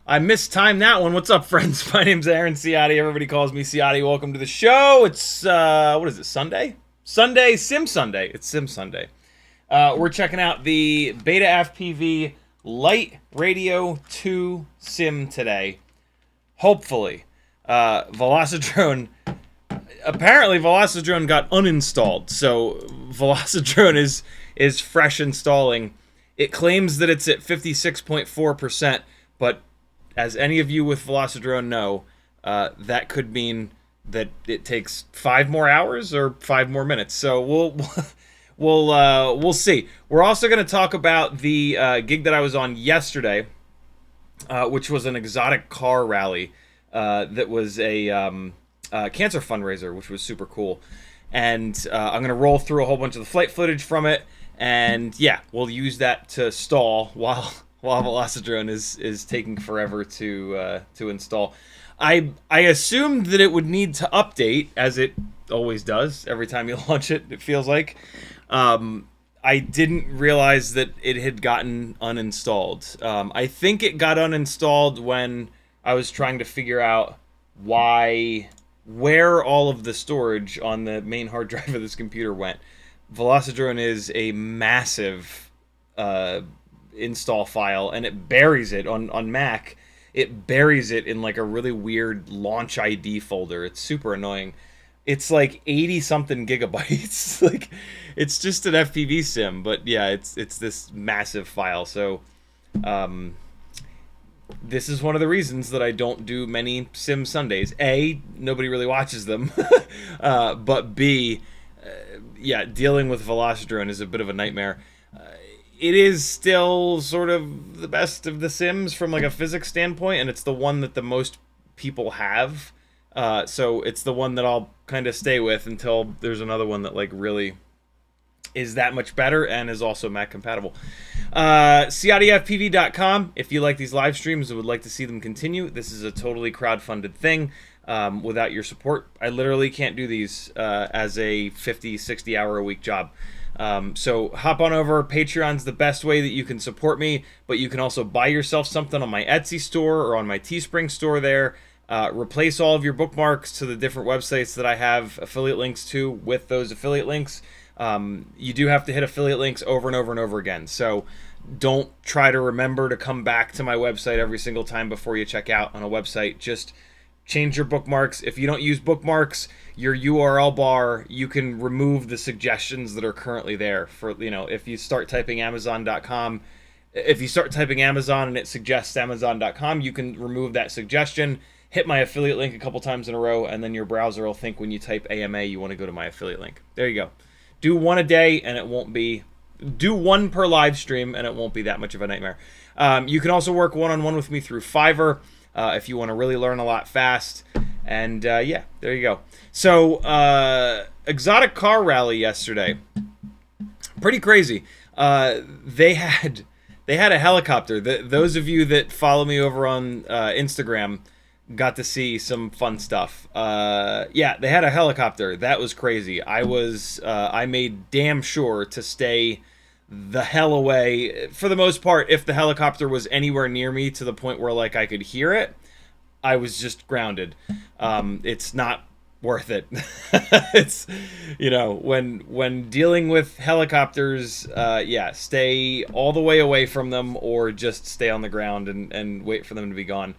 I mistimed that one. What's up, friends? My name's Aaron Ciotti. Everybody calls me Ciotti. Welcome to the show. It's, what is it, Sunday? Sunday, Sim Sunday. It's Sim Sunday. We're checking out the BetaFPV LiteRadio 2 Sim today. Hopefully. Velocidrone, apparently Velocidrone got uninstalled. So Velocidrone is fresh installing. It claims that it's at 56.4%, but as any of you with Velocidrone know, that could mean that it takes 5 more hours or 5 more minutes. So we'll see. We're also going to talk about the gig that I was on yesterday, which was an exotic car rally that was a cancer fundraiser, which was super cool. And I'm going to roll through a whole bunch of the flight footage from it, and yeah, we'll use that to stall while Velocidrone is taking forever to install. I assumed that it would need to update, as it always does every time you launch it, it feels like. I didn't realize that it had gotten uninstalled. I think it got uninstalled when I was trying to figure out where all of the storage on the main hard drive of this computer went. Velocidrone is a massive install file, and it buries it on Mac. It buries it in like a really weird launch ID folder. It's super annoying. It's like 80 something gigabytes. Like, it's just an FPV sim, but yeah, it's this massive file. So this is one of the reasons that I don't do many sim Sundays. A, nobody really watches them, but B, yeah, dealing with Velocidrone is a bit of a nightmare. It is still sort of the best of the sims from like a physics standpoint, and it's the one that the most people have. So it's the one that I'll kind of stay with until there's another one that like really is that much better and is also Mac compatible. CiottiFPV.com. If you like these live streams and would like to see them continue, this is a totally crowdfunded thing. Without your support, I literally can't do these as a 50, 60 hour a week job. So hop on over. Patreon's the best way that you can support me, but you can also buy yourself something on my Etsy store or on my Teespring store there. Replace all of your bookmarks to the different websites that I have affiliate links to with those affiliate links. You do have to hit affiliate links over and over and over again. So don't try to remember to come back to my website every single time before you check out on a website. Just change your bookmarks. If you don't use bookmarks, your URL bar, you can remove the suggestions that are currently there. For, you know, if you start typing Amazon.com, if you start typing Amazon and it suggests Amazon.com, you can remove that suggestion, hit my affiliate link a couple times in a row, and then your browser will think when you type AMA, you want to go to my affiliate link. There you go. Do one a day, and it won't be... Do one per live stream, and it won't be that much of a nightmare. You can also work one-on-one with me through Fiverr if you want to really learn a lot fast. And yeah, there you go. So, exotic car rally yesterday. Pretty crazy. They had a helicopter. Those of you that follow me over on Instagram got to see some fun stuff. Yeah, they had a helicopter. That was crazy. I made damn sure to stay the hell away. For the most part, if the helicopter was anywhere near me to the point where like I could hear it, I was just grounded. It's not worth it. It's, you know, when dealing with helicopters, yeah, stay all the way away from them or just stay on the ground and wait for them to be gone.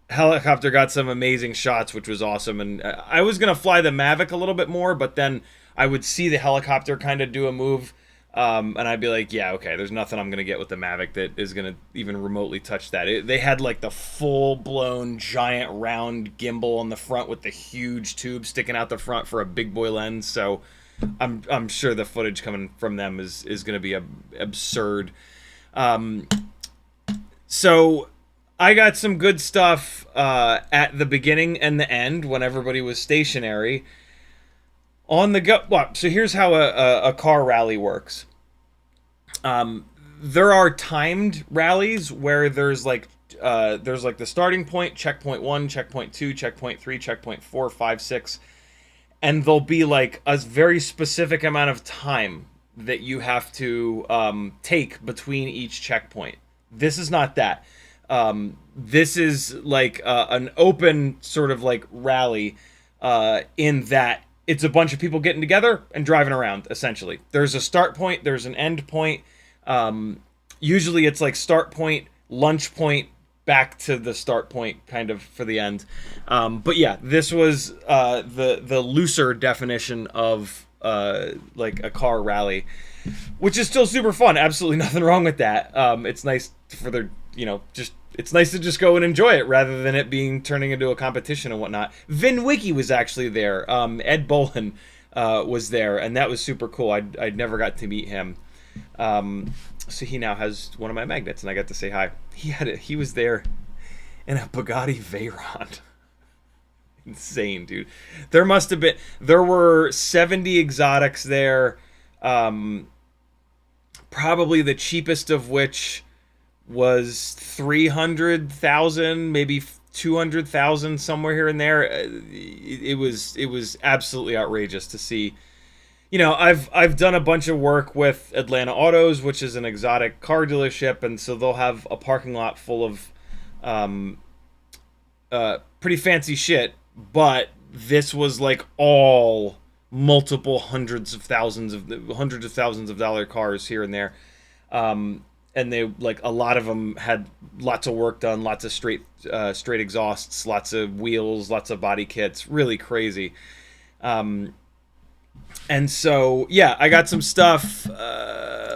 Helicopter got some amazing shots, which was awesome. And I was going to fly the Mavic a little bit more, but then I would see the helicopter kind of do a move. And I'd be like, yeah, okay, there's nothing I'm going to get with the Mavic that is going to even remotely touch that. They had like the full-blown giant round gimbal on the front with the huge tube sticking out the front for a big boy lens. So I'm sure the footage coming from them is going to be absurd. So I got some good stuff at the beginning and the end when everybody was stationary. On the go, well, so here's how a car rally works. There are timed rallies where there's like the starting point, checkpoint 1, checkpoint 2, checkpoint 3, checkpoint 4, 5, 6, and there'll be like a very specific amount of time that you have to take between each checkpoint. This is not that. This is like an open sort of like rally in that it's a bunch of people getting together and driving around, essentially. There's a start point, there's an end point. Usually it's like start point, lunch point, back to the start point kind of for the end. But yeah, this was the looser definition of like a car rally, which is still super fun. Absolutely nothing wrong with that. It's nice for their, you know, just... It's nice to just go and enjoy it rather than it turning into a competition and whatnot. Vin Wiki was actually there. Ed Bolin was there, and that was super cool. I'd never got to meet him. So he now has one of my magnets, and I got to say hi. He was there in a Bugatti Veyron. Insane, dude. There were 70 exotics there. Probably the cheapest of which was 300,000, maybe 200,000, somewhere here and there. It was absolutely outrageous to see. You know, I've done a bunch of work with Atlanta Autos, which is an exotic car dealership, and so they'll have a parking lot full of pretty fancy shit. But this was like all multiple hundreds of thousands of dollar cars here and there. And they, like, a lot of them had lots of work done, lots of straight exhausts, lots of wheels, lots of body kits, really crazy. And so, yeah, I got some stuff.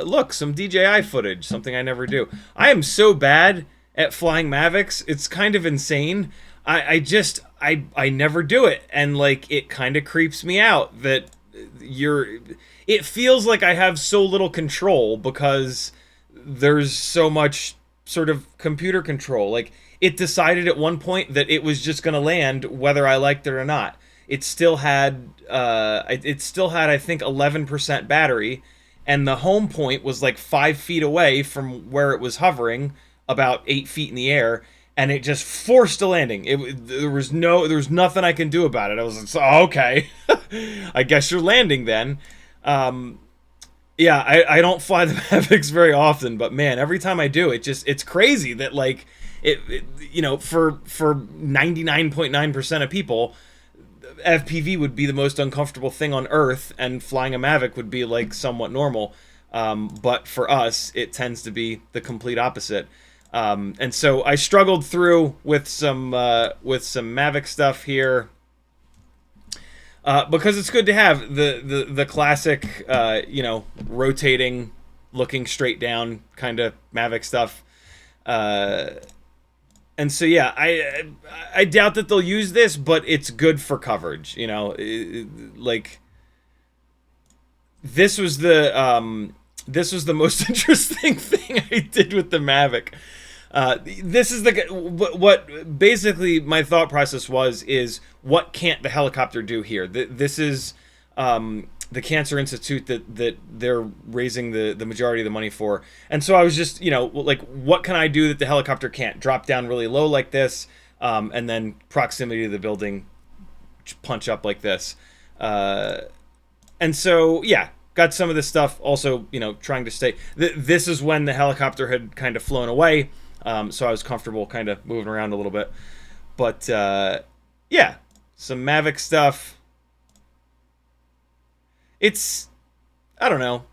Look, some DJI footage, something I never do. I am so bad at flying Mavics, it's kind of insane. I never do it, and, like, it kind of creeps me out that it feels like I have so little control because there's so much sort of computer control. Like, it decided at one point that it was just going to land whether I liked it or not. It still had I think 11% battery, and the home point was like 5 feet away from where it was hovering, about 8 feet in the air, and it just forced a landing. There was nothing I can do about it. I was like, oh, okay, I guess you're landing then. Yeah, I don't fly the Mavics very often, but man, every time I do, it's crazy that, like, for 99.9% of people, FPV would be the most uncomfortable thing on earth, and flying a Mavic would be, like, somewhat normal. But for us, it tends to be the complete opposite. And so I struggled through with some Mavic stuff here. Because it's good to have the classic, rotating, looking straight down kind of Mavic stuff. And so, yeah, I doubt that they'll use this, but it's good for coverage. Like, this was the most interesting thing I did with the Mavic. This is what basically my thought process is what can't the helicopter do here? This is the Cancer Institute that they're raising the majority of the money for. And so I was just, like, what can I do that the helicopter can't? Drop down really low like this, and then proximity to the building, punch up like this. And so, yeah, got some of this stuff. Also, trying to stay. This is when the helicopter had kind of flown away. So I was comfortable kind of moving around a little bit. But, yeah, some Mavic stuff. I don't know.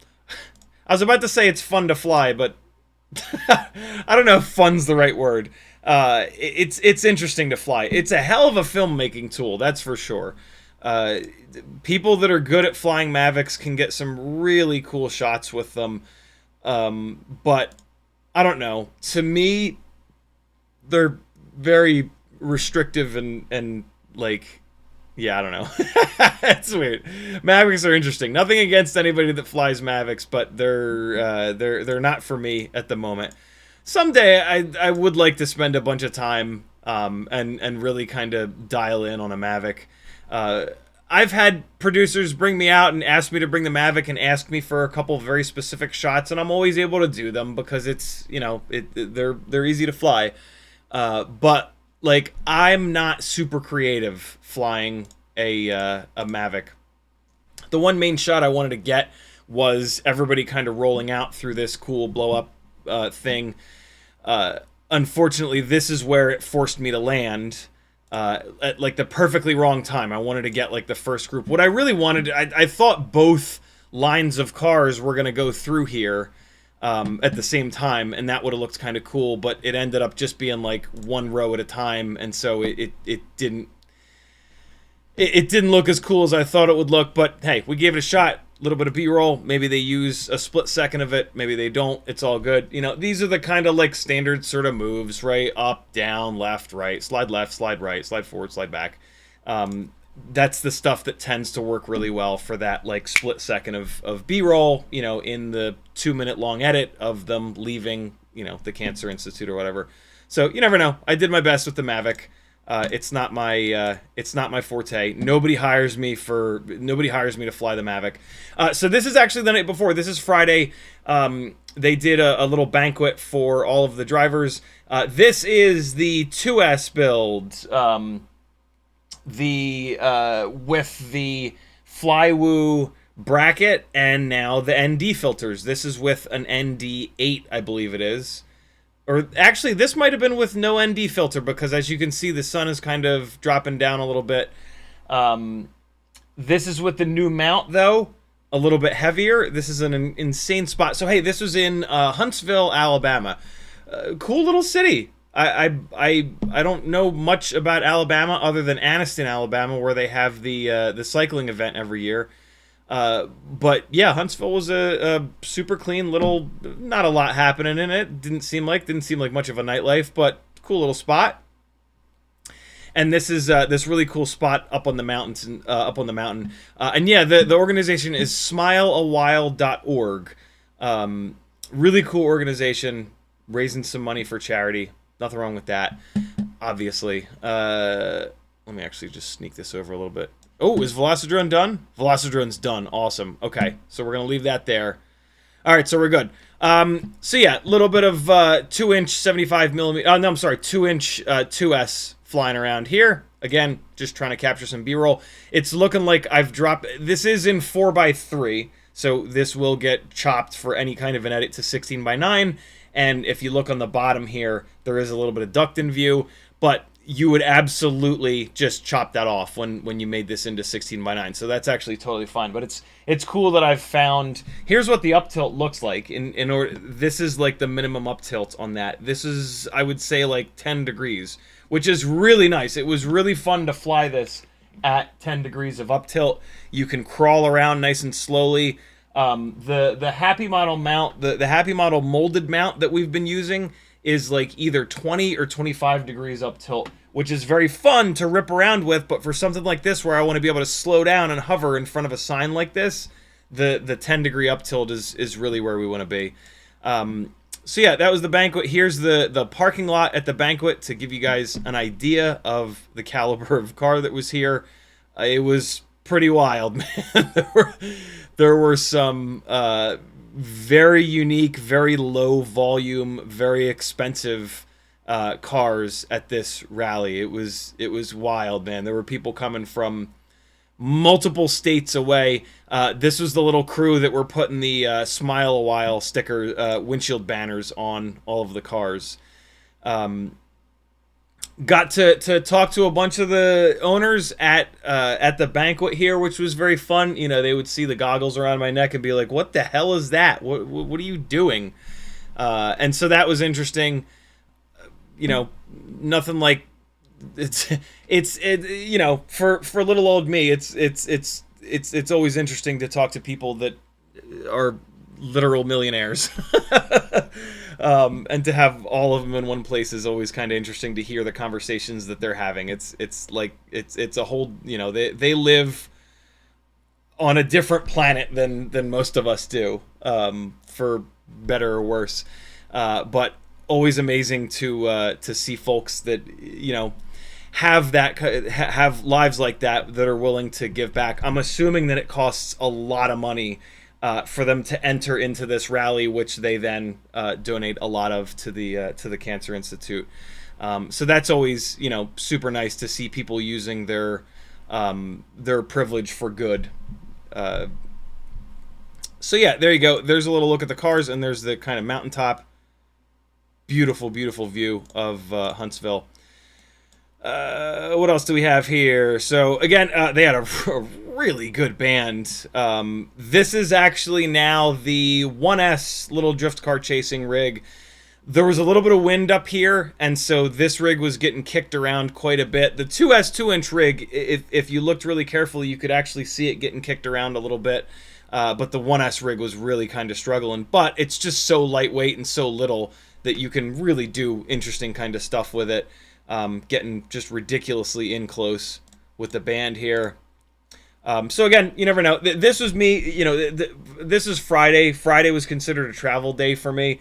I was about to say it's fun to fly, but I don't know if fun's the right word. It's interesting to fly. It's a hell of a filmmaking tool, that's for sure. People that are good at flying Mavics can get some really cool shots with them. But I don't know. To me, they're very restrictive and like, yeah, I don't know. It's weird. Mavics are interesting. Nothing against anybody that flies Mavics, but they're not for me at the moment. Someday I would like to spend a bunch of time and really kind of dial in on a Mavic. I've had producers bring me out and ask me to bring the Mavic and ask me for a couple of very specific shots, and I'm always able to do them because it's, they're easy to fly. But like, I'm not super creative flying a Mavic. The one main shot I wanted to get was everybody kind of rolling out through this cool blow up thing. Unfortunately, this is where it forced me to land at like the perfectly wrong time. I wanted to get like the first group. What I really wanted, I thought both lines of cars were going to go through here at the same time, and that would have looked kind of cool, but it ended up just being like one row at a time, and so it didn't look as cool as I thought it would look. But hey, we gave it a shot. A little bit of B-roll. Maybe they use a split second of it. Maybe they don't. It's all good. These are the kind of like standard sort of moves, right? Up, down, left, right, slide right, slide forward, slide back. That's the stuff that tends to work really well for that like split second of B-roll, in the 2-minute long edit of them leaving, the Cancer Institute or whatever. So you never know. I did my best with the Mavic. It's not my forte. Nobody hires me to fly the Mavic. So this is actually the night before. This is Friday. They did a little banquet for all of the drivers. This is the 2S build. With the Flywoo bracket and now the ND filters. This is with an ND8, I believe it is. Or actually, this might have been with no ND filter, because as you can see, the sun is kind of dropping down a little bit. This is with the new mount, though. A little bit heavier. This is an insane spot. So, hey, this was in Huntsville, Alabama. Cool little city. I don't know much about Alabama other than Anniston, Alabama, where they have the cycling event every year. But yeah, Huntsville was a super clean little, not a lot happening in it. Didn't seem like much of a nightlife, but cool little spot. And this is this really cool spot up on the mountains, and yeah, the organization is smileawhile.org. Really cool organization, raising some money for charity. Nothing wrong with that, obviously. Let me actually just sneak this over a little bit. Oh, is Velocidrone done? Velocidrone's done. Awesome. Okay, so we're going to leave that there. All right, so we're good. So yeah, a little bit of 2-inch 75mm. Oh, no, I'm sorry, 2-inch 2S flying around here. Again, just trying to capture some B-roll. It's looking like I've dropped... This is in 4x3, so this will get chopped for any kind of an edit to 16:9. And if you look on the bottom here, there is a little bit of duct in view, but you would absolutely just chop that off when you made this into 16:9. So that's actually totally fine. But it's cool that I've found... Here's what the up tilt looks like. In order, this is like the minimum up tilt on that. This is, I would say, like 10 degrees, which is really nice. It was really fun to fly this at 10 degrees of up tilt. You can crawl around nice and slowly. The Happy Model mount, the Happy Model molded mount that we've been using is like either 20 or 25 degrees up tilt, which is very fun to rip around with. But for something like this where I want to be able to slow down and hover in front of a sign like this, the 10 degree up tilt is really where we want to be. So yeah, that was the banquet. Here's the parking lot at the banquet to give you guys an idea of the caliber of car that was here. It was pretty wild, man. There were some very unique, very low volume, very expensive cars at this rally. It was wild, man. There were people coming from multiple states away. This was the little crew that were putting the Smile a While sticker windshield banners on all of the cars. Got to talk to a bunch of the owners at the banquet here, which was very fun. You know, they would see the goggles around my neck and be like, "What the hell is that? What are you doing?" And so that was interesting. You know, nothing like it's you know, for little old me, it's always interesting to talk to people that are literal millionaires. And to have all of them in one place is always kind of interesting to hear the conversations that they're having. It's like it's a whole, you know, they live on a different planet than most of us do, for better or worse. But always amazing to see folks that, you know, have lives like that are willing to give back. I'm assuming that it costs a lot of money for them to enter into this rally, which they then donate a lot of to the Cancer Institute. So that's always, you know, super nice to see people using their privilege for good. So yeah, there you go. There's a little look at the cars, and there's the kind of mountaintop. Beautiful, beautiful view of Huntsville. What else do we have here? So again, they had a really good band. This is actually now the 1S little drift car chasing rig. There was a little bit of wind up here, and so this rig was getting kicked around quite a bit. The 2S 2-inch rig, if you looked really carefully, you could actually see it getting kicked around a little bit. But the 1S rig was really kind of struggling. But it's just so lightweight and so little that you can really do interesting kind of stuff with it. Getting just ridiculously in close with the band here. So again, you never know. This was me, you know, this is Friday. Friday was considered a travel day for me.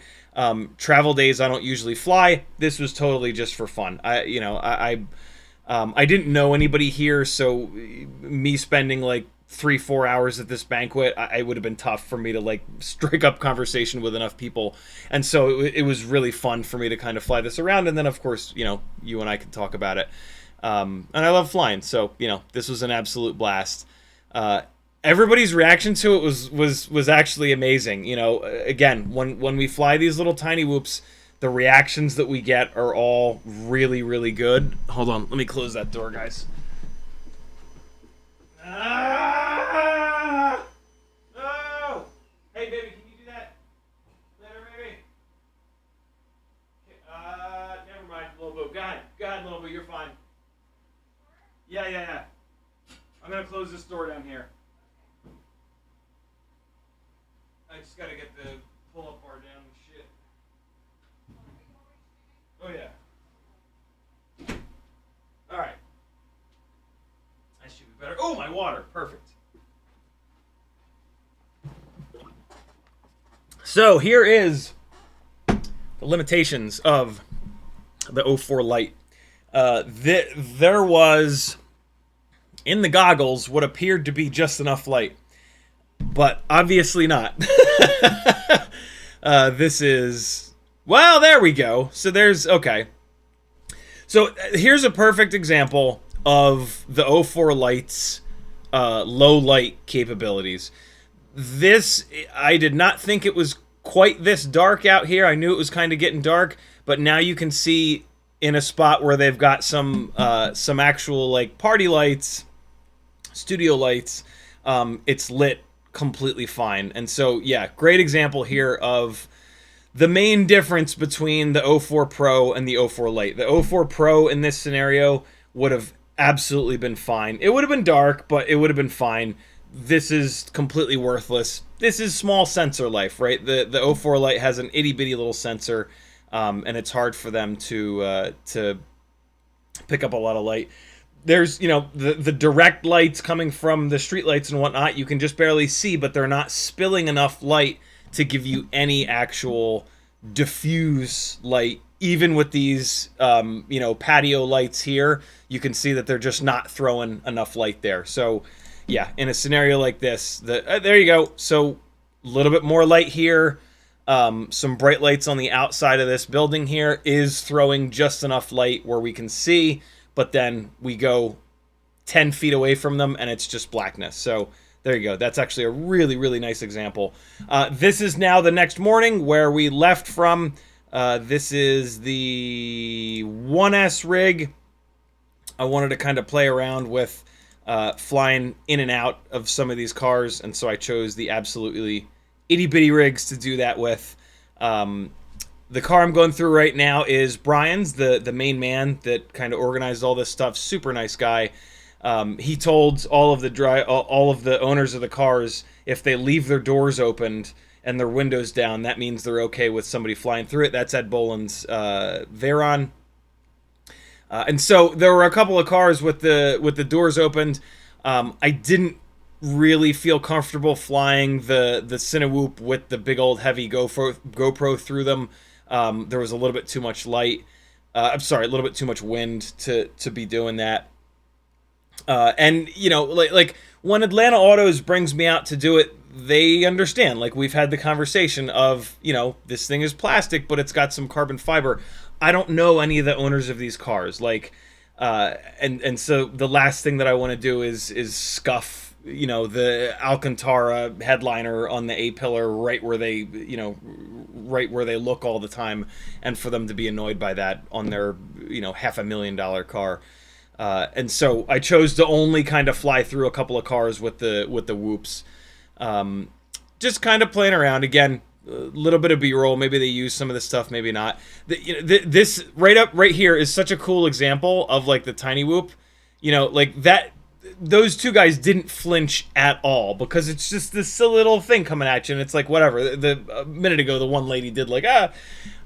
Travel days I don't usually fly. This was totally just for fun. I didn't know anybody here, so me spending like 3-4 hours at this banquet, it would have been tough for me to like strike up conversation with enough people. And so it was really fun for me to kind of fly this around. And then of course, you know, you and I could talk about it. And I love flying. So, you know, this was an absolute blast. Everybody's reaction to it was actually amazing. You know, again, when we fly these little tiny whoops, the reactions that we get are all really, really good. Hold on. Let me close that door, guys. door down here. I just gotta get the pull-up bar down and shit. Oh yeah. Alright. That should be better. Oh, my water. Perfect. So here is the limitations of the 04 Lite. There was, in the goggles, what appeared to be just enough light. But obviously not. This is... Well, there we go. So there's... Okay. So here's a perfect example of the 04 Lite's low light capabilities. This, I did not think it was quite this dark out here. I knew it was kind of getting dark, but now you can see in a spot where they've got some actual like party lights, studio lights, it's lit completely fine. And so, yeah, great example here of the main difference between the 04 Pro and the 04 Lite. The 04 Pro in this scenario would have absolutely been fine. It would have been dark, but it would have been fine. This is completely worthless. This is small sensor life, right? The 04 Lite has an itty-bitty little sensor, and it's hard for them to pick up a lot of light. There's, you know, the direct lights coming from the street lights and whatnot, you can just barely see, but they're not spilling enough light to give you any actual diffuse light. Even with these, you know, patio lights here, you can see that they're just not throwing enough light there. So, yeah, in a scenario like this, there you go. So, a little bit more light here. Some bright lights on the outside of this building here is throwing just enough light where we can see, but then we go 10 feet away from them and it's just blackness. So, there you go. That's actually a really, really nice example. This is now the next morning where we left from. This is the 1S rig. I wanted to kind of play around with flying in and out of some of these cars, and so I chose the absolutely itty-bitty rigs to do that with. The car I'm going through right now is Brian's, the main man that kind of organized all this stuff. Super nice guy. He told all of the owners of the cars, if they leave their doors opened and their windows down, that means they're okay with somebody flying through it. That's Ed Boland's Veyron. And so there were a couple of cars with the doors opened. I didn't really feel comfortable flying the Cinewhoop with the big old heavy GoPro through them. There was a little bit too much light. I'm sorry, a little bit too much wind to be doing that. And you know, like when Atlanta Autos brings me out to do it, they understand. Like, we've had the conversation of, you know, this thing is plastic, but it's got some carbon fiber. I don't know any of the owners of these cars, like, and so the last thing that I want to do is scuff, you know, the Alcantara headliner on the A-pillar right where they, you know, right where they look all the time, and for them to be annoyed by that on their, you know, $500,000 car. And so I chose to only kind of fly through a couple of cars with the whoops. Just kind of playing around. Again, a little bit of B-roll. Maybe they use some of this stuff, maybe not. This right here is such a cool example of like the tiny whoop. You know, like that. Those two guys didn't flinch at all because it's just this silly little thing coming at you, and it's like whatever. A minute ago, the one lady did like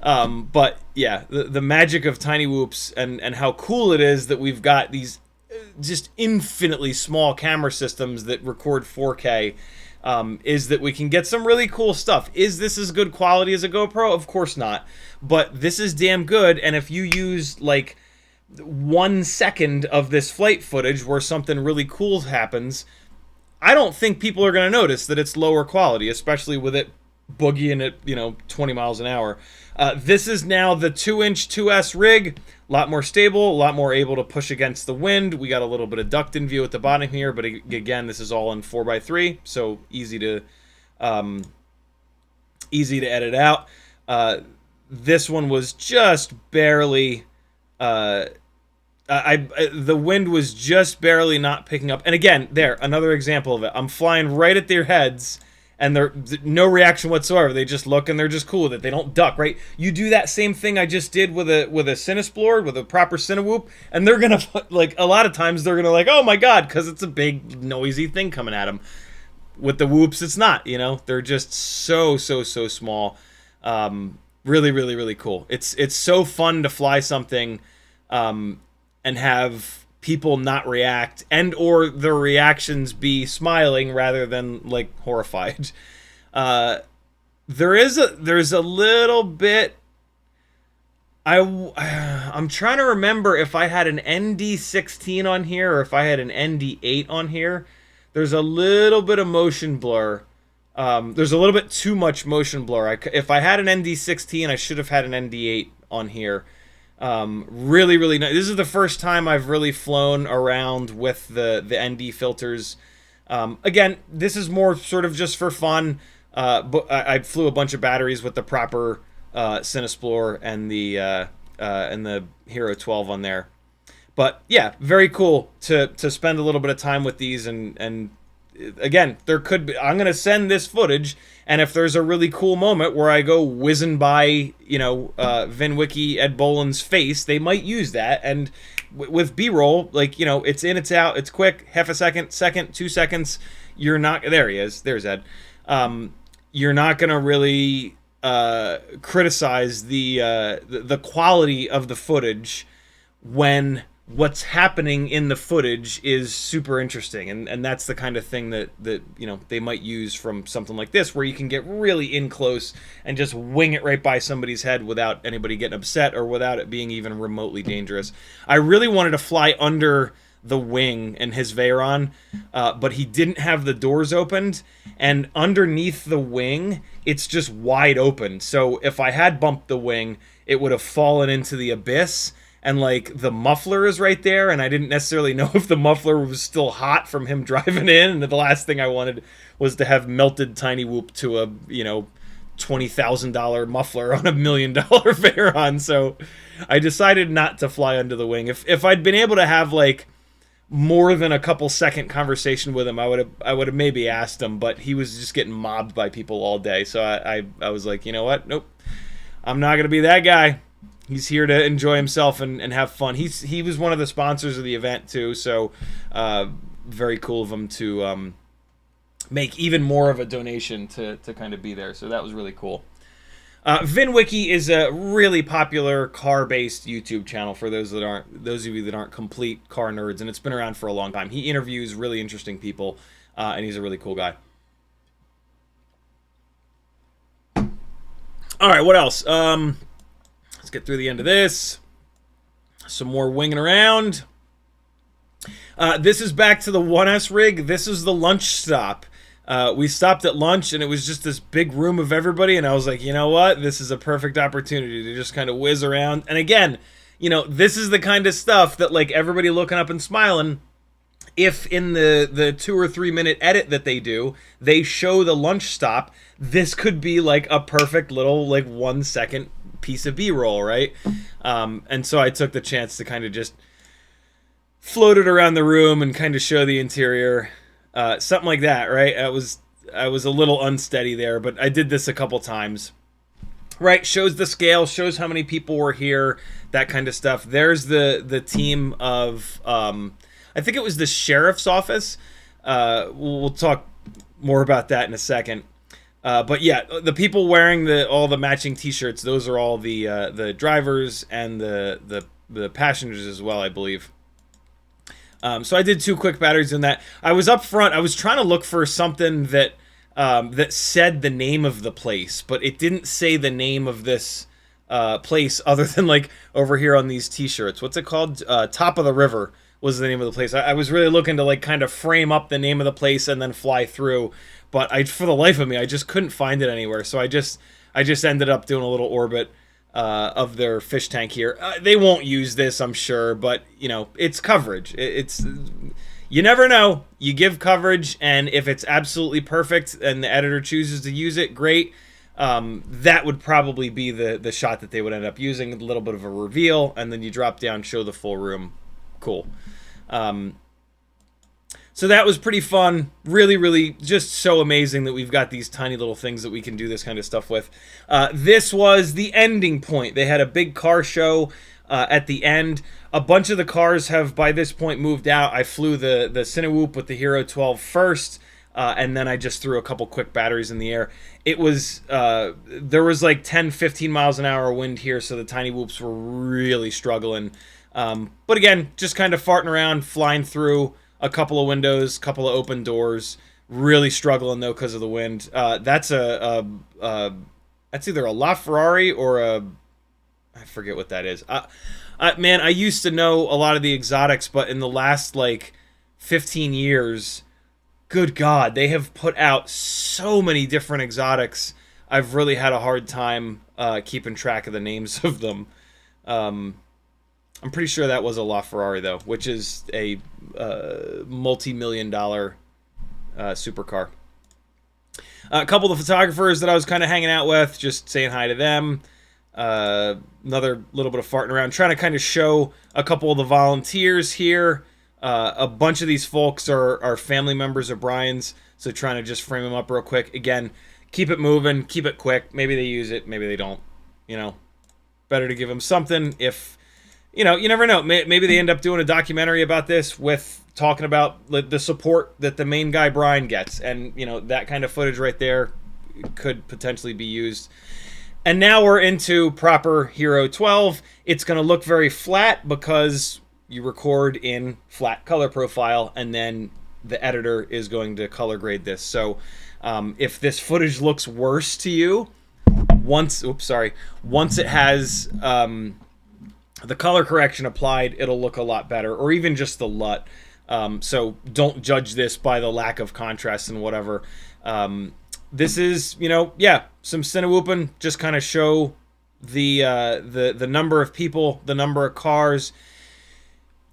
but yeah, the magic of tiny whoops and how cool it is that we've got these just infinitely small camera systems that record 4K. Is that we can get some really cool stuff. Is this as good quality as a GoPro? Of course not. But this is damn good, and if you use, like, 1 second of this flight footage where something really cool happens, I don't think people are going to notice that it's lower quality, especially with it boogieing at, you know, 20 miles an hour. This is now the 2-inch 2S rig. A lot more stable, a lot more able to push against the wind. We got a little bit of duct in view at the bottom here, but again, this is all in 4x3, so easy to edit out. This one was just barely, the wind was just barely not picking up. And again, there, another example of it. I'm flying right at their heads, and they're no reaction whatsoever. They just look and they're just cool with it. They don't duck, right? You do that same thing I just did with a Cinesplorer, with a proper Cinewhoop, and they're gonna like a lot of times they're gonna like, oh my god, because it's a big noisy thing coming at them. With the whoops, it's not. You know, they're just so small. Really, really, really cool. It's so fun to fly something, and have people not react, and or their reactions be smiling rather than like horrified. There's a little bit. I'm trying to remember if I had an ND16 on here or if I had an ND8 on here. There's a little bit of motion blur. There's a little bit too much motion blur. If I had an ND16, I should have had an ND8 on here. Really, really nice. This is the first time I've really flown around with the ND filters. Again, this is more sort of just for fun. But I flew a bunch of batteries with the proper Cinesplorer and the Hero 12 on there. But yeah, very cool to spend a little bit of time with these, and again, there could be, I'm gonna send this footage, and if there's a really cool moment where I go whizzing by, you know, Vin Wiki, Ed Boland's face, they might use that. And with B-roll, like, you know, it's in, it's out, it's quick, half a second, 2 seconds. You're not, there he is, there's Ed. You're not gonna really criticize the quality of the footage when what's happening in the footage is super interesting, and that's the kind of thing that you know, they might use from something like this, where you can get really in close and just wing it right by somebody's head without anybody getting upset or without it being even remotely dangerous. I really wanted to fly under the wing in his Veyron, but he didn't have the doors opened, and underneath the wing it's just wide open, so if I had bumped the wing, it would have fallen into the abyss. And like the muffler is right there, and I didn't necessarily know if the muffler was still hot from him driving in, and the last thing I wanted was to have melted Tiny Whoop to a, you know, $20,000 muffler on $1 million Veyron. So I decided not to fly under the wing. If I'd been able to have like more than a couple second conversation with him, I would have maybe asked him, but he was just getting mobbed by people all day. So I was like, you know what? Nope, I'm not gonna be that guy. He's here to enjoy himself and have fun. He was one of the sponsors of the event too, so very cool of him to make even more of a donation to kind of be there. So that was really cool. VinWiki is a really popular car-based YouTube channel for those of you that aren't complete car nerds, and it's been around for a long time. He interviews really interesting people, and he's a really cool guy. All right, what else? Let's get through the end of this. Some more winging around. This is back to the 1S rig. This is the lunch stop. We stopped at lunch, and it was just this big room of everybody, and I was like, you know what? This is a perfect opportunity to just kind of whiz around. And again, you know, this is the kind of stuff that, like, everybody looking up and smiling, if in the 2 or 3 minute edit that they do, they show the lunch stop, this could be like a perfect little, like, 1 second piece of B-roll, right? And so I took the chance to kind of just float it around the room and kind of show the interior, something like that, right? I was a little unsteady there, but I did this a couple times, right? Shows the scale, shows how many people were here, that kind of stuff. There's the team of I think it was the sheriff's office. We'll talk more about that in a second. But yeah, the people wearing all the matching T-shirts, those are all the drivers and the passengers as well, I believe. So I did 2 quick batteries in that. I was up front. I was trying to look for something that said the name of the place, but it didn't say the name of this place other than like over here on these T-shirts. What's it called? Top of the River was the name of the place. I was really looking to like kind of frame up the name of the place and then fly through. But for the life of me, I just couldn't find it anywhere. So I just ended up doing a little orbit of their fish tank here. They won't use this, I'm sure, but you know, it's coverage. It's you never know. You give coverage, and if it's absolutely perfect and the editor chooses to use it, great. That would probably be the shot that they would end up using. A little bit of a reveal, and then you drop down, show the full room. Cool. So that was pretty fun. Really, really just so amazing that we've got these tiny little things that we can do this kind of stuff with. This was the ending point. They had a big car show at the end. A bunch of the cars have by this point moved out. I flew the Cinewoop with the Hero 12 first, and then I just threw a couple quick batteries in the air. It was, there was like 10, 15 miles an hour wind here, so the tiny whoops were really struggling. But again, just kind of farting around, flying through a couple of windows, couple of open doors, really struggling though because of the wind. That's that's either a LaFerrari or I forget what that is. Man, I used to know a lot of the exotics, but in the last like 15 years, good God, they have put out so many different exotics. I've really had a hard time keeping track of the names of them. I'm pretty sure that was a LaFerrari, though, which is a multi-million-dollar supercar. A couple of the photographers that I was kind of hanging out with, just saying hi to them. Another little bit of farting around, trying to kind of show a couple of the volunteers here. A bunch of these folks are family members of Brian's, so trying to just frame them up real quick. Again, keep it moving, keep it quick. Maybe they use it, maybe they don't. You know, better to give them something if... You know, you never know. Maybe they end up doing a documentary about this with talking about the support that the main guy Brian gets. And, you know, that kind of footage right there could potentially be used. And now we're into proper Hero 12. It's going to look very flat because you record in flat color profile and then the editor is going to color grade this. So if this footage looks worse to you, once it has... the color correction applied, it'll look a lot better, or even just the LUT. So don't judge this by the lack of contrast and whatever. This is, you know, yeah, some Cinewooping, just kind of show the number of people, the number of cars.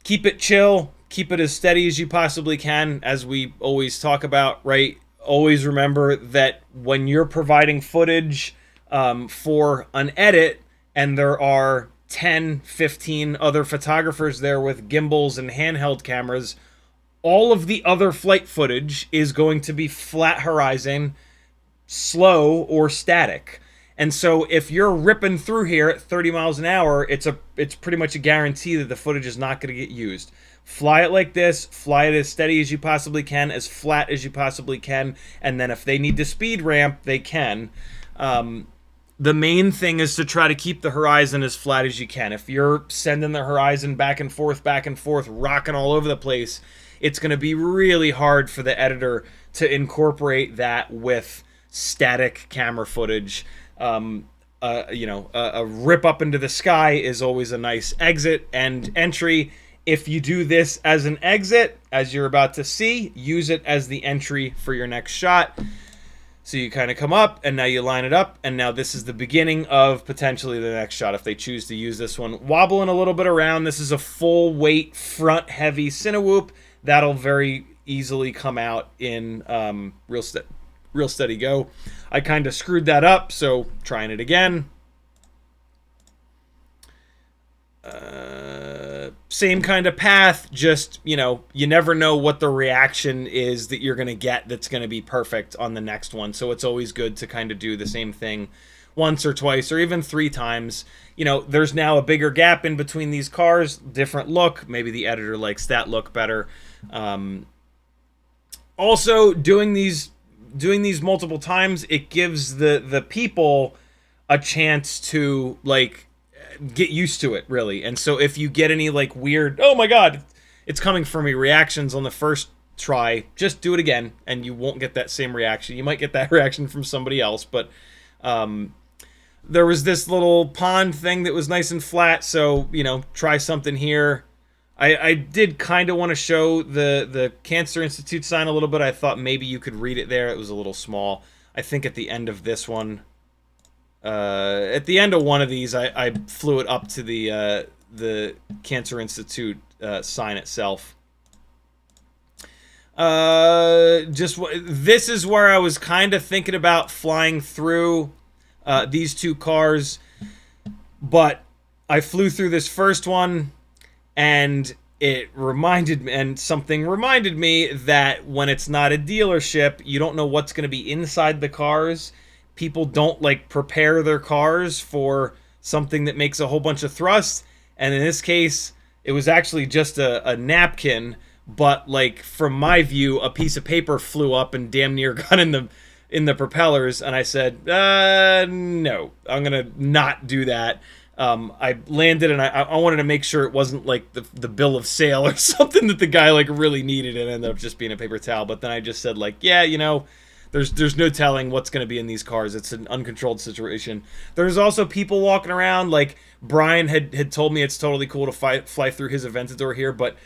Keep it chill, keep it as steady as you possibly can, as we always talk about, right? Always remember that when you're providing footage for an edit, and there are 10, 15 other photographers there with gimbals and handheld cameras, all of the other flight footage is going to be flat horizon, slow, or static. And so if you're ripping through here at 30 miles an hour, it's pretty much a guarantee that the footage is not going to get used. Fly it like this, fly it as steady as you possibly can, as flat as you possibly can, and then if they need to speed ramp, they can. The main thing is to try to keep the horizon as flat as you can. If you're sending the horizon back and forth, rocking all over the place, it's going to be really hard for the editor to incorporate that with static camera footage. You know, a rip up into the sky is always a nice exit and entry. If you do this as an exit, as you're about to see, use it as the entry for your next shot. So you kind of come up, and now you line it up, and now this is the beginning of potentially the next shot if they choose to use this one. Wobbling a little bit around. This is a full weight, front heavy Cinewoop. That'll very easily come out in real steady go. I kind of screwed that up, so trying it again. Same kind of path, just, you know, you never know what the reaction is that you're going to get that's going to be perfect on the next one. So it's always good to kind of do the same thing once or twice or even 3 times. You know, there's now a bigger gap in between these cars, different look. Maybe the editor likes that look better. Also, doing these multiple times, it gives the people a chance to, like, get used to it, really. And so if you get any like weird, oh my god, it's coming for me reactions on the first try, just do it again and you won't get that same reaction. You might get that reaction from somebody else, but there was this little pond thing that was nice and flat, so, you know, try something here. I did kind of want to show the Cancer Institute sign a little bit. I thought maybe you could read it there. It was a little small. I think at the end of this one, at the end of one of these, I flew it up to the Cancer Institute sign itself. This is where I was kind of thinking about flying through these 2 cars, but I flew through this first one, and it reminded me, and something reminded me that when it's not a dealership, you don't know what's going to be inside the cars. People don't like prepare their cars for something that makes a whole bunch of thrust. And in this case, it was actually just a napkin, but like from my view, a piece of paper flew up and damn near got in the propellers. And I said, no, I'm gonna not do that. I landed and I wanted to make sure it wasn't like the bill of sale or something that the guy like really needed and ended up just being a paper towel. But then I just said like, yeah, you know, there's no telling what's going to be in these cars. It's an uncontrolled situation. There's also people walking around. Like Brian had told me it's totally cool to fly through his Aventador here, but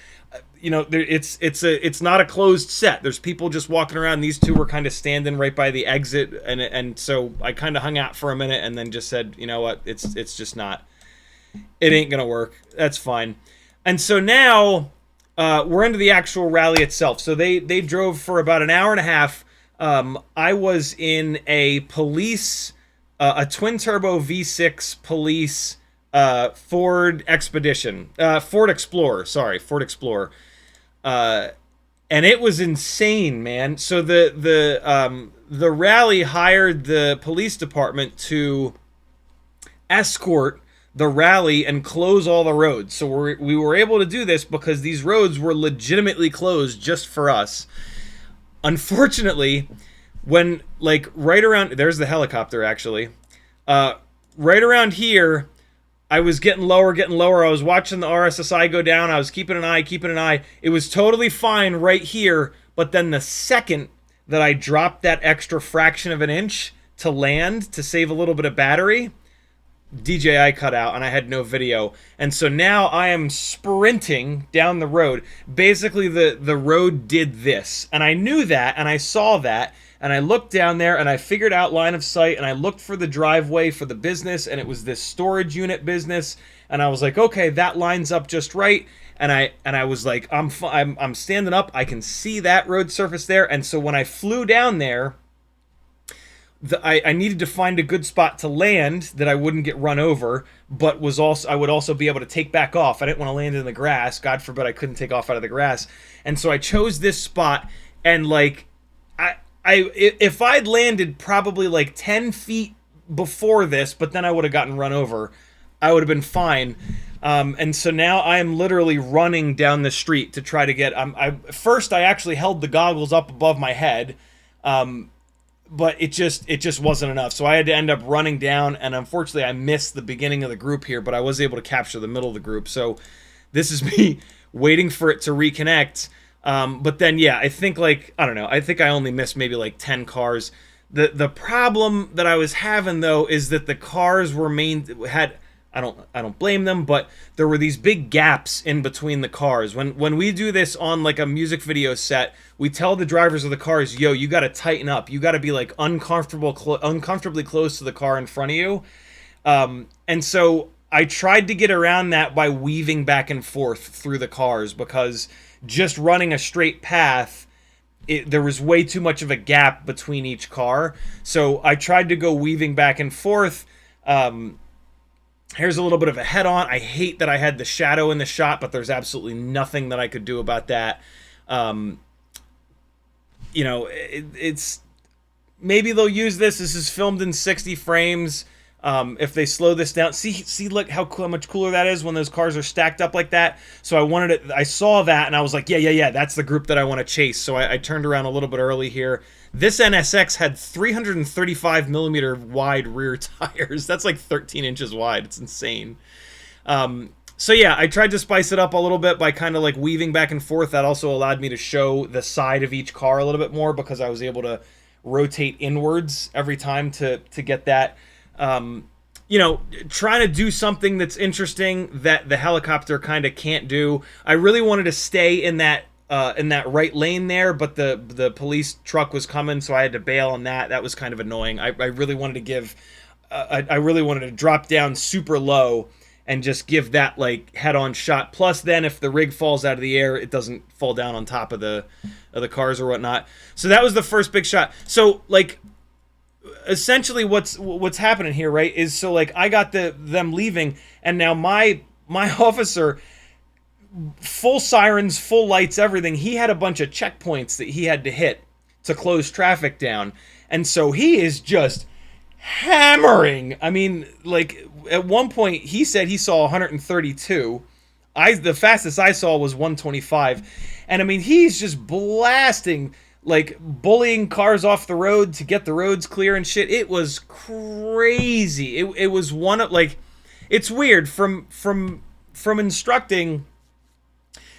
you know, it's not a closed set. There's people just walking around. These two were kind of standing right by the exit, and so I kind of hung out for a minute and then just said, you know what, it's just not, it ain't gonna work. That's fine. And so now we're into the actual rally itself. So they drove for about an hour and a half. I was in a police, a twin turbo V6 police Ford Expedition, Ford Explorer. And it was insane, man. So the rally hired the police department to escort the rally and close all the roads. So we were able to do this because these roads were legitimately closed just for us. Unfortunately, when like right around, there's the helicopter actually, right around here, I was getting lower. I was watching the RSSI go down. I was keeping an eye. It was totally fine right here. But then the second that I dropped that extra fraction of an inch to land to save a little bit of battery, DJI cut out and I had no video. And so now I am sprinting down the road. Basically, the road did this. And I knew that and I saw that. And I looked down there and I figured out line of sight and I looked for the driveway for the business and it was this storage unit business. And I was like, okay, that lines up just right. And I was like, I'm standing up. I can see that road surface there. And so when I flew down there, I needed to find a good spot to land that I wouldn't get run over, but I would also be able to take back off. I didn't want to land in the grass. God forbid I couldn't take off out of the grass. And so I chose this spot and like, if I'd landed probably like 10 feet before this, but then I would have gotten run over, I would have been fine. And so now I am literally running down the street to try to get. First, I actually held the goggles up above my head, but it just wasn't enough. So I had to end up running down, and unfortunately, I missed the beginning of the group here, but I was able to capture the middle of the group. So this is me waiting for it to reconnect. But then, yeah, I think like, I don't know, I think I only missed maybe like 10 cars. The problem that I was having though is that the cars were I don't blame them, but there were these big gaps in between the cars. When we do this on like a music video set, we tell the drivers of the cars, yo, you got to tighten up. You got to be like uncomfortably close to the car in front of you. And so I tried to get around that by weaving back and forth through the cars because just running a straight path, there was way too much of a gap between each car. So I tried to go weaving back and forth. Here's a little bit of a head-on. I hate that I had the shadow in the shot, but there's absolutely nothing that I could do about that. You know, it's maybe they'll use this. This is filmed in 60 frames. If they slow this down, see, look how much cooler that is when those cars are stacked up like that. So I saw that and I was like, yeah, that's the group that I want to chase. So I turned around a little bit early here. This NSX had 335 millimeter wide rear tires. That's like 13 inches wide. It's insane. So yeah, I tried to spice it up a little bit by kind of like weaving back and forth. That also allowed me to show the side of each car a little bit more because I was able to rotate inwards every time to get that. You know, trying to do something that's interesting that the helicopter kind of can't do. I really wanted to stay in that right lane there, but the police truck was coming, so I had to bail on that. That was kind of annoying. I really wanted to give, I really wanted to drop down super low and just give that like head-on shot. Plus, then if the rig falls out of the air, it doesn't fall down on top of the cars or whatnot. So that was the first big shot. So like, essentially what's happening here, right, is so like I got them leaving, and now my officer full sirens, full lights, everything. He had a bunch of checkpoints that he had to hit to close traffic down. And so he is just hammering. I mean, like, at one point, he said he saw 132. The fastest I saw was 125. And I mean, he's just blasting, like, bullying cars off the road to get the roads clear and shit. It was crazy. It was one of, like, it's weird from instructing.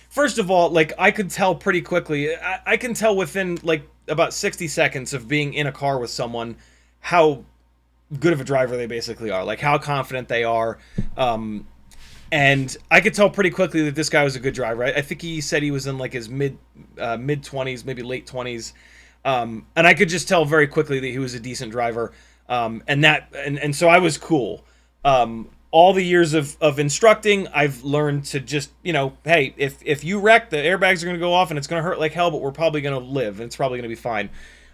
First of all, like, I could tell pretty quickly. I can tell within, like, about 60 seconds of being in a car with someone how good of a driver they basically are, like how confident they are. And I could tell pretty quickly that this guy was a good driver. I think he said he was in like his mid 20s, maybe late 20s. And I could just tell very quickly that he was a decent driver. And so I was cool. All the years of instructing, I've learned to just, you know, hey, if you wreck, the airbags are going to go off and it's going to hurt like hell, but we're probably going to live and it's probably going to be fine.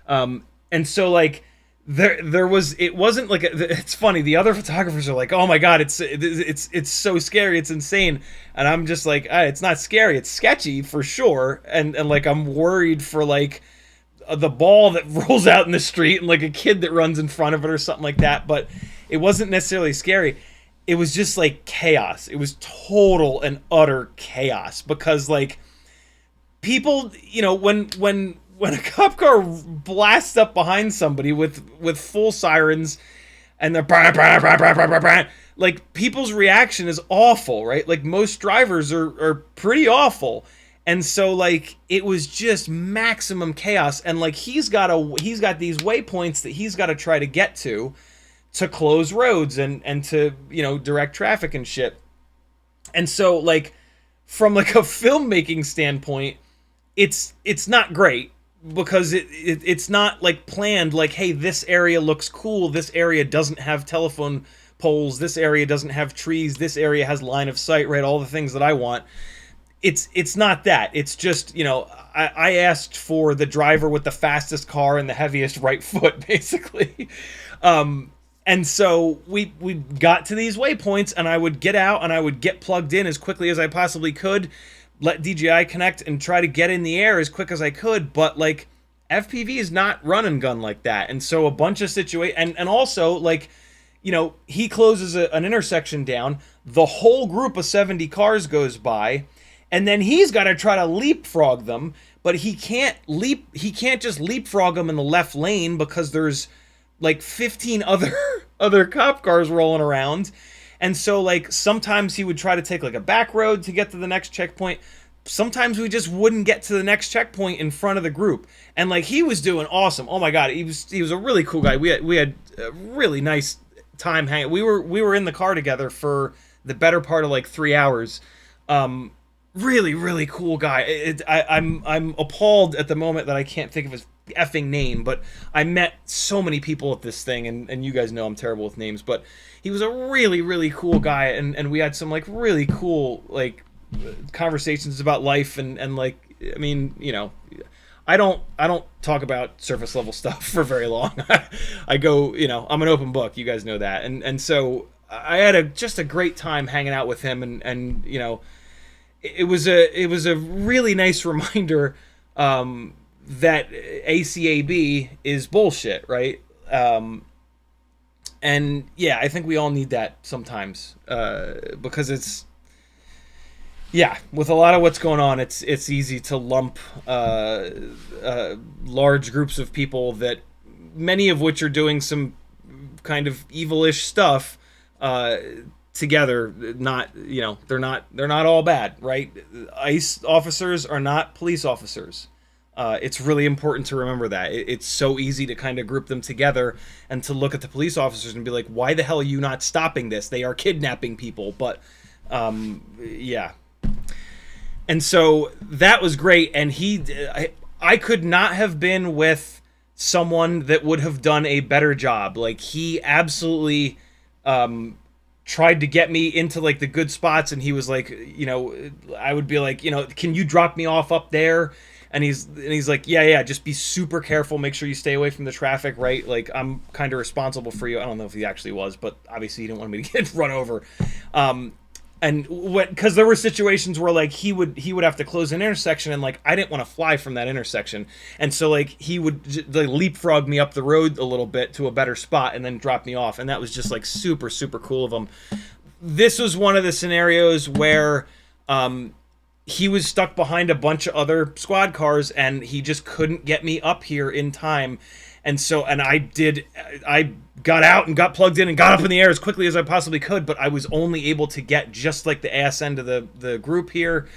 And so, like, it wasn't like, it's funny, the other photographers are like, oh my God, it's so scary, it's insane. And I'm just like, it's not scary, it's sketchy for sure. And like, I'm worried for like the ball that rolls out in the street and like a kid that runs in front of it or something like that. But it wasn't necessarily scary. It was just like chaos. It was total and utter chaos because, like, people, you know, when a cop car blasts up behind somebody with full sirens and they're like, people's reaction is awful, right? Like, most drivers are pretty awful. And so, like, it was just maximum chaos. And like, he's got these waypoints that he's got to try to get to close roads and to, you know, direct traffic and shit. And so, like, from like a filmmaking standpoint, it's not great because it's not like planned, like, hey, this area looks cool, this area doesn't have telephone poles, this area doesn't have trees, this area has line of sight, right? All the things that I want. It's not that. It's just, you know, I asked for the driver with the fastest car and the heaviest right foot, basically. And so we got to these waypoints, and I would get out and I would get plugged in as quickly as I possibly could, let DJI connect and try to get in the air as quick as I could. But like, FPV is not run and gun like that. And so a bunch of situations, and also, like, you know, he closes an intersection down, the whole group of 70 cars goes by, and then he's got to try to leapfrog them, but he can't just leapfrog them in the left lane because there's like 15 other cop cars rolling around. And so, like, sometimes he would try to take like a back road to get to the next checkpoint. Sometimes we just wouldn't get to the next checkpoint in front of the group. And like, he was doing awesome. Oh my God, he was a really cool guy. We had a really nice time hanging. We were in the car together for the better part of like 3 hours. Really, really cool guy. I'm appalled at the moment that I can't think of his effing name, but I met so many people at this thing, and you guys know I'm terrible with names, but he was a really, really cool guy, and we had some like really cool like conversations about life and like, I mean, you know, I don't talk about surface level stuff for very long. I go, you know, I'm an open book, you guys know that, and so I had just a great time hanging out with him, and you know, it was a really nice reminder that ACAB is bullshit, right? And yeah, I think we all need that sometimes, because it's, yeah, with a lot of what's going on, it's easy to lump large groups of people, that many of which are doing some kind of evilish stuff, together. Not, you know, they're not all bad, right? ICE officers are not police officers. It's really important to remember that. It's so easy to kind of group them together and to look at the police officers and be like, why the hell are you not stopping this? They are kidnapping people. But yeah. And so that was great. And I could not have been with someone that would have done a better job. Like, he absolutely tried to get me into like the good spots, and he was like, you know, I would be like, you know, can you drop me off up there? And he's like, yeah, just be super careful, make sure you stay away from the traffic, right? Like, I'm kind of responsible for you. I don't know if he actually was, but obviously he didn't want me to get run over. And because there were situations where like he would have to close an intersection, and like I didn't want to fly from that intersection, and so like he would like leapfrog me up the road a little bit to a better spot and then drop me off, and that was just like super cool of him. This was one of the scenarios where he was stuck behind a bunch of other squad cars and he just couldn't get me up here in time. And so, and I got out and got plugged in and got up in the air as quickly as I possibly could, but I was only able to get just like the ass end of the group here.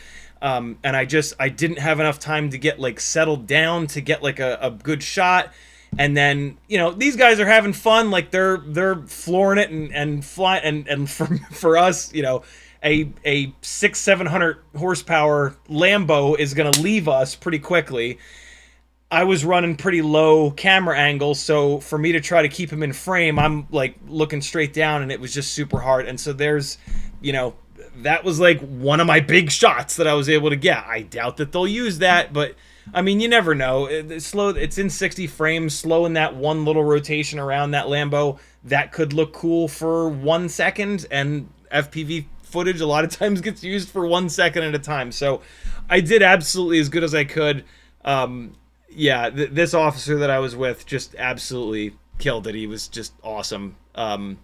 And I didn't have enough time to get like settled down to get like a good shot. And then, you know, these guys are having fun, like they're flooring it and flying. And for us, you know, a 600-700 horsepower Lambo is going to leave us pretty quickly. I was running pretty low camera angle, so for me to try to keep him in frame, I'm like looking straight down, and it was just super hard. And so there's, you know, that was like one of my big shots that I was able to get. I doubt that they'll use that, but I mean, you never know. It's in 60 frames, slow in that one little rotation around that Lambo. That could look cool for 1 second, and FPV footage a lot of times gets used for 1 second at a time. So I did absolutely as good as I could. Yeah, this officer that I was with just absolutely killed it. He was just awesome. Of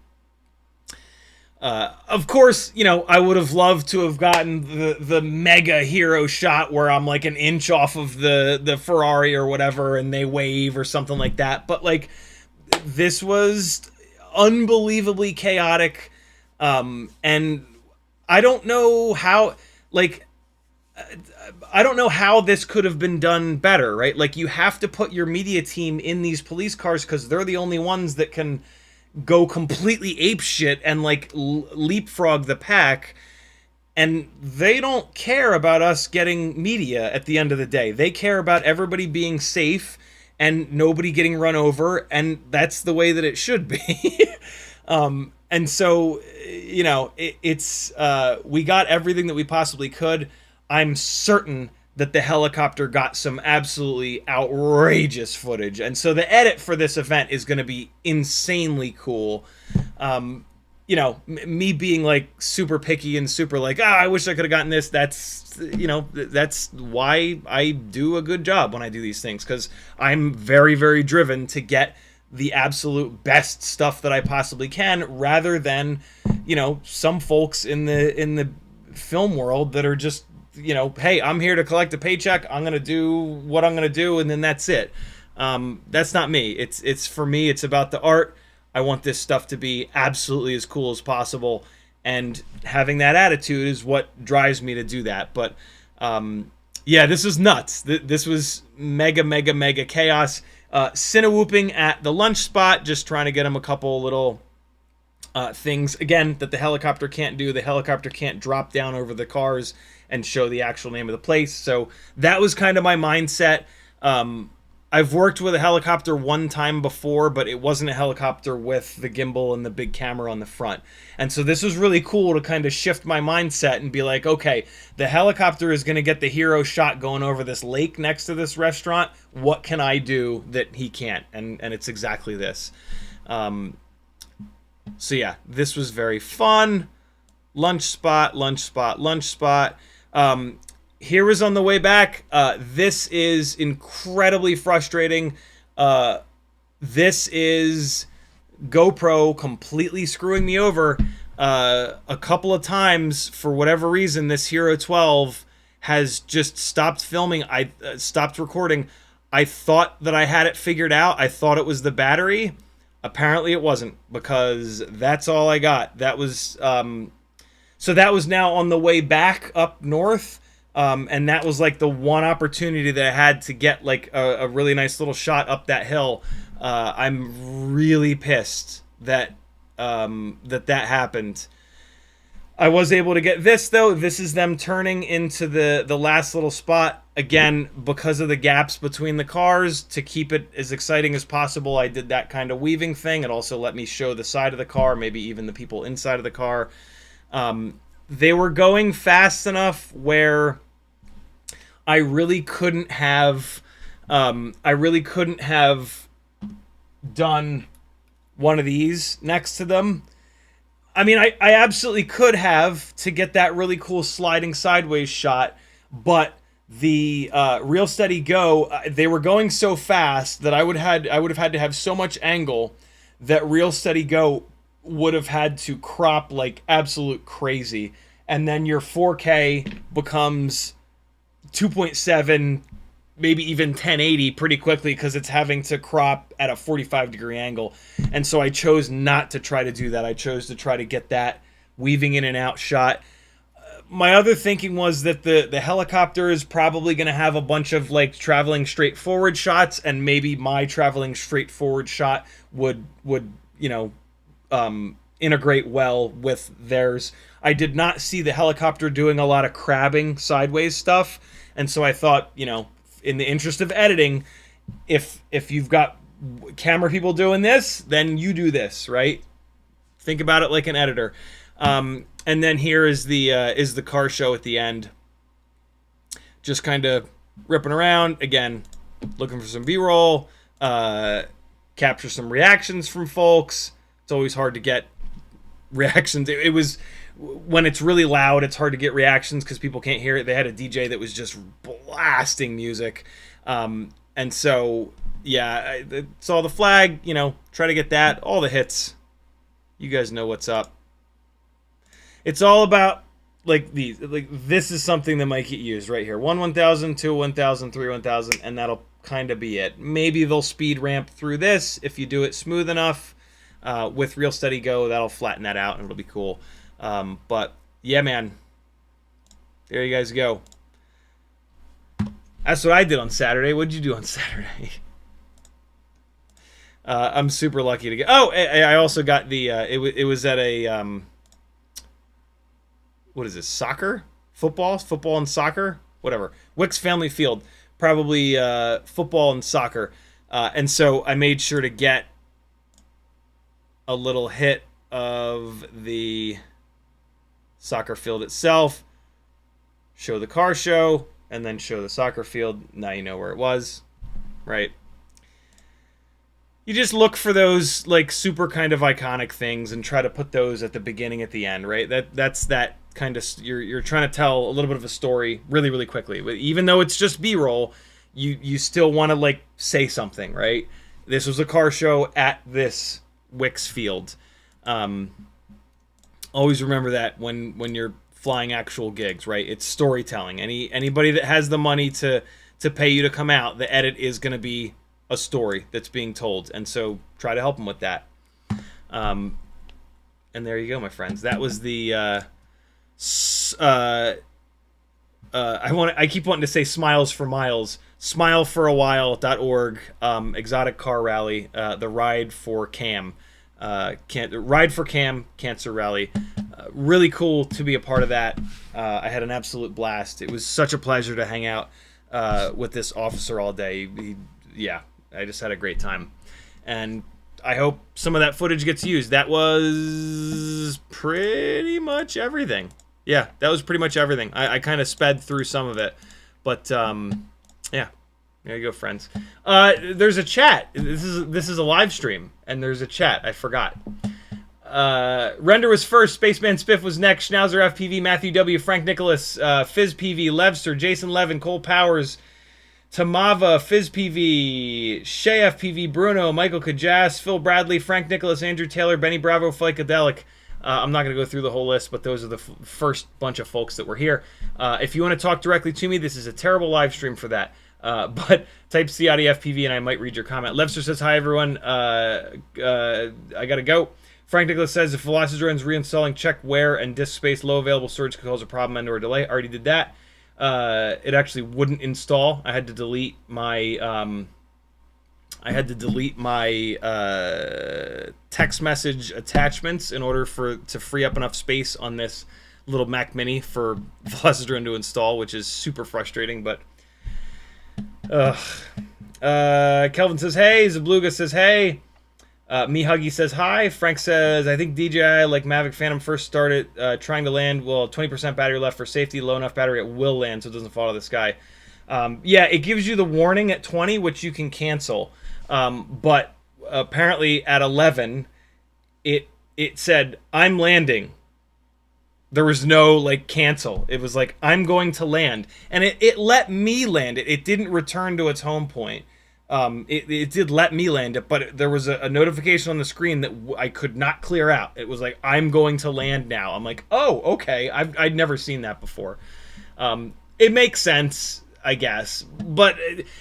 course, you know, I would have loved to have gotten the mega hero shot where I'm like an inch off of the Ferrari or whatever and they wave or something like that. But like, this was unbelievably chaotic. And I don't know how, like, I don't know how this could have been done better, right? Like, you have to put your media team in these police cars because they're the only ones that can go completely apeshit and like leapfrog the pack, and they don't care about us getting media at the end of the day. They care about everybody being safe and nobody getting run over, and that's the way that it should be. And so, you know, it's we got everything that we possibly could. I'm certain that the helicopter got some absolutely outrageous footage. And so the edit for this event is going to be insanely cool. You know, me being like super picky and super like, I wish I could have gotten this. That's, you know, that's why I do a good job when I do these things, because I'm very, very driven to get the absolute best stuff that I possibly can, rather than, you know, some folks in the film world that are just, you know, hey, I'm here to collect a paycheck. I'm going to do what I'm going to do, and then that's it. That's not me. It's for me, it's about the art. I want this stuff to be absolutely as cool as possible, and having that attitude is what drives me to do that. But yeah, this is nuts. This was mega chaos. Cinewhooping at the lunch spot, just trying to get him a couple little things, again, that the helicopter can't do. The helicopter can't drop down over the cars and show the actual name of the place. So that was kind of my mindset. I've worked with a helicopter one time before, but it wasn't a helicopter with the gimbal and the big camera on the front. And so this was really cool to kind of shift my mindset and be like, okay, the helicopter is going to get the hero shot going over this lake next to this restaurant. What can I do that he can't? And it's exactly this. So yeah, this was very fun. Lunch spot. Here is on the way back. This is incredibly frustrating. This is GoPro completely screwing me over. A couple of times, for whatever reason, this Hero 12 has just stopped filming. I stopped recording. I thought that I had it figured out. I thought it was the battery. Apparently it wasn't, because that's all I got. That was so that was now on the way back up north. And that was like the one opportunity that I had to get like a really nice little shot up that hill. I'm really pissed that that happened. I was able to get this, though. This is them turning into the last little spot. Again, because of the gaps between the cars, to keep it as exciting as possible, I did that kind of weaving thing. It also let me show the side of the car, maybe even the people inside of the car. They were going fast enough where I really couldn't have done one of these next to them. I mean, I absolutely could have to get that really cool sliding sideways shot, but the Real Steady Go, they were going so fast that I would have had to have so much angle that Real Steady Go would have had to crop like absolute crazy, and then your 4K becomes 2.7, maybe even 1080 pretty quickly because it's having to crop at a 45-degree angle. And so I chose not to try to do that. I chose to try to get that weaving in and out shot. My other thinking was that the helicopter is probably going to have a bunch of like traveling straight forward shots, and maybe my traveling straight forward shot would integrate well with theirs. I did not see the helicopter doing a lot of crabbing sideways stuff, and so I thought, in the interest of editing, if you've got camera people doing this, then you do this, right? Think about it like an editor. And then here is the car show at the end. Just kind of ripping around again, looking for some B-roll, capture some reactions from folks. It's always hard to get reactions. It was when it's really loud, it's hard to get reactions because people can't hear it. They had a DJ that was just blasting music, and so yeah, saw the flag. Try to get that, all the hits. You guys know what's up. It's all about like these. Like this is something that might get used right here. 1,000, 2, 1,000, 3, 1,000, and that'll kind of be it. Maybe they'll speed ramp through this if you do it smooth enough. With Real Steady Go, that'll flatten that out and it'll be cool. But yeah, man, there you guys go. That's what I did on Saturday. What did you do on Saturday? I'm super lucky to get. Oh, I also got the. It was at a. What is this? Soccer, football and soccer, whatever. Wicks Family Field, probably football and soccer, and so I made sure to get a little hit of the soccer field itself, show the car show, and then show the soccer field. Now you know where it was, right? You just look for those like super kind of iconic things and try to put those at the beginning, at the end, right? That's that kind of, you're trying to tell a little bit of a story really, really quickly. But even though it's just B-roll, you still want to like say something, right? This was a car show at this Wicks field. Always remember that when you're flying actual gigs, right? It's storytelling. Anybody that has the money to pay you to come out, the edit is going to be a story that's being told, and so try to help them with that. And there you go, my friends. That was the I keep wanting to say Smiles for Miles, smileforawhile.org, exotic car rally, the Ride for Cam. Ride for Cam Cancer Rally. Really cool to be a part of that. I had an absolute blast. It was such a pleasure to hang out with this officer all day. Yeah, I just had a great time. And I hope some of that footage gets used. That was pretty much everything. Yeah, that was pretty much everything. I kind of sped through some of it. But, yeah. There you go, friends. There's a chat. This is a live stream, and there's a chat. I forgot. Render was first. Spaceman Spiff was next. Schnauzer FPV, Matthew W, Frank Nicholas, Fizz PV, Levster, Jason Levin, Cole Powers, Tamava, Fizz PV, Shay FPV, Bruno, Michael Kajas, Phil Bradley, Frank Nicholas, Andrew Taylor, Benny Bravo, Psychedelic. I'm not going to go through the whole list, but those are the first bunch of folks that were here. If you want to talk directly to me, this is a terrible live stream for that. But type CiottiFPV and I might read your comment. Levster says, hi, everyone. I got to go. Frank Nicholas says, if Velocidrone is reinstalling, check wear and disk space. Low available storage could cause a problem and or a delay. Already did that. It actually wouldn't install. I had to delete my text message attachments in order to free up enough space on this little Mac Mini for Velocidrone to install, which is super frustrating, but Kelvin says hey, Zabluga says hey, Me Huggy says hi, Frank says I think DJI like Mavic Phantom first started trying to land, well 20% battery left for safety, low enough battery it will land so it doesn't fall out of the sky. Yeah, it gives you the warning at 20 which you can cancel, but apparently at 11 it it said, "I'm landing." There was no like cancel. It was like, "I'm going to land," and it let me land it. It didn't return to its home point. It did let me land it, but there was a notification on the screen that I could not clear out. It was like, "I'm going to land now." I'm like, "Oh, okay." I'd never seen that before. It makes sense, I guess, but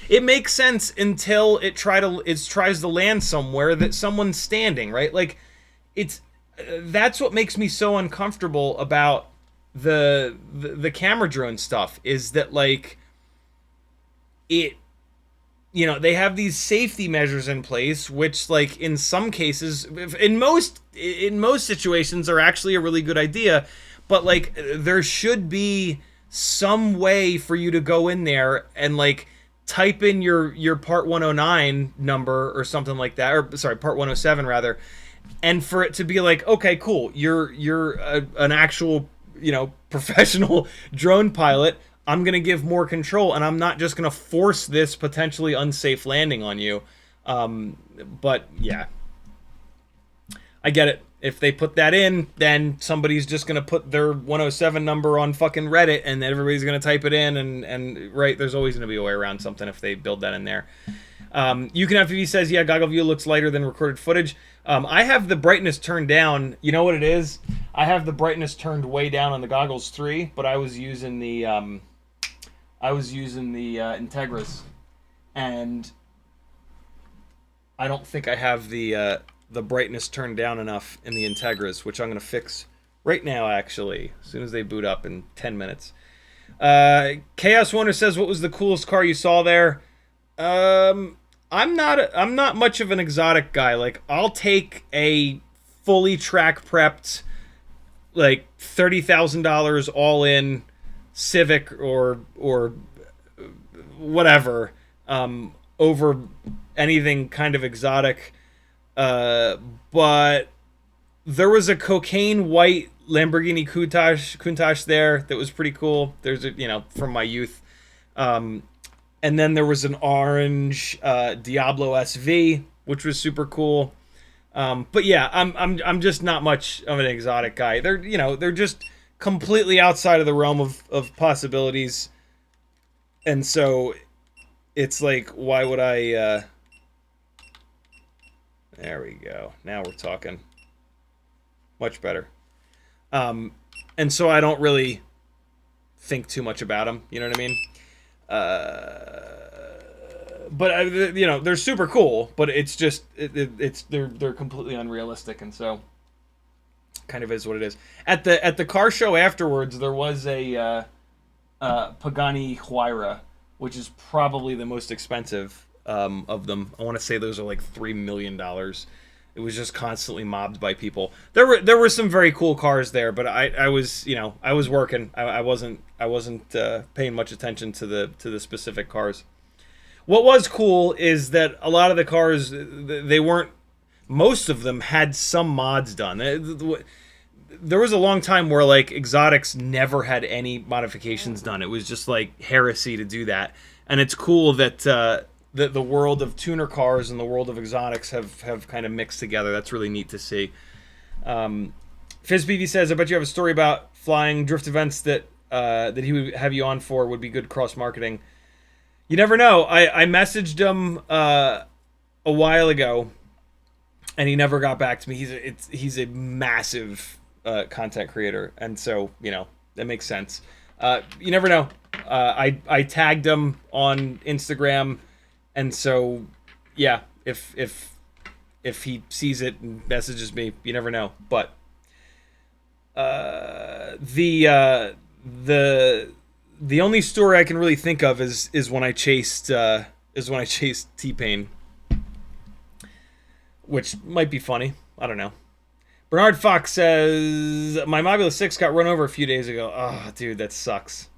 it makes sense until it tries to land somewhere that someone's standing, right? Like, that's what makes me so uncomfortable about the camera drone stuff, is that like it, they have these safety measures in place, which like in some cases, in most situations, are actually a really good idea, but like there should be some way for you to go in there and like type in your part 109 number or something like that, or sorry, part 107 rather, and for it to be like, okay, cool, you're an actual professional drone pilot. I'm gonna give more control, and I'm not just gonna force this potentially unsafe landing on you. But yeah, I get it. If they put that in, then somebody's just gonna put their 107 number on fucking Reddit, and everybody's gonna type it in, and right, there's always gonna be a way around something if they build that in there. CiottiFPV says, yeah, goggle view looks lighter than recorded footage. I have the brightness turned down. You know what it is? I have the brightness turned way down on the Goggles 3, but I was using the Integras, and I don't think I have the brightness turned down enough in the Integras, which I'm going to fix right now, actually, as soon as they boot up in 10 minutes. Chaos Wonder says, what was the coolest car you saw there? I'm not much of an exotic guy. Like, I'll take a fully track prepped, like $30,000 all in Civic or whatever, over anything kind of exotic. But there was a cocaine white Lamborghini Countach there that was pretty cool. There's from my youth. And then there was an orange Diablo SV, which was super cool. But yeah, I'm just not much of an exotic guy. They're just completely outside of the realm of possibilities. And so it's like, why would I there we go. Now we're talking. Much better. And so I don't really think too much about them, you know what I mean? But they're super cool, but it's just they're completely unrealistic, and so kind of is what it is. At the car show afterwards, there was a Pagani Huayra, which is probably the most expensive of them. I want to say those are like $3 million. It was just constantly mobbed by people. There were some very cool cars there, but I was working. I wasn't paying much attention to the specific cars. What was cool is that a lot of the cars, they weren't. Most of them had some mods done. There was a long time where like exotics never had any modifications done. It was just like heresy to do that. And it's cool that the world of tuner cars and the world of exotics have kind of mixed together. That's really neat to see. FizzPV says, I bet you have a story about flying drift events that he would have you on for. Would be good cross-marketing. You never know. I messaged him a while ago, and he never got back to me. He's a massive content creator, and so that makes sense. You never know. I tagged him on Instagram, and so yeah, if he sees it and messages me, you never know. But the only story I can really think of is when I chased T-Pain, which might be funny. I don't know. Bernard Fox says, my Mobula 6 got run over a few days ago. Oh, dude, that sucks.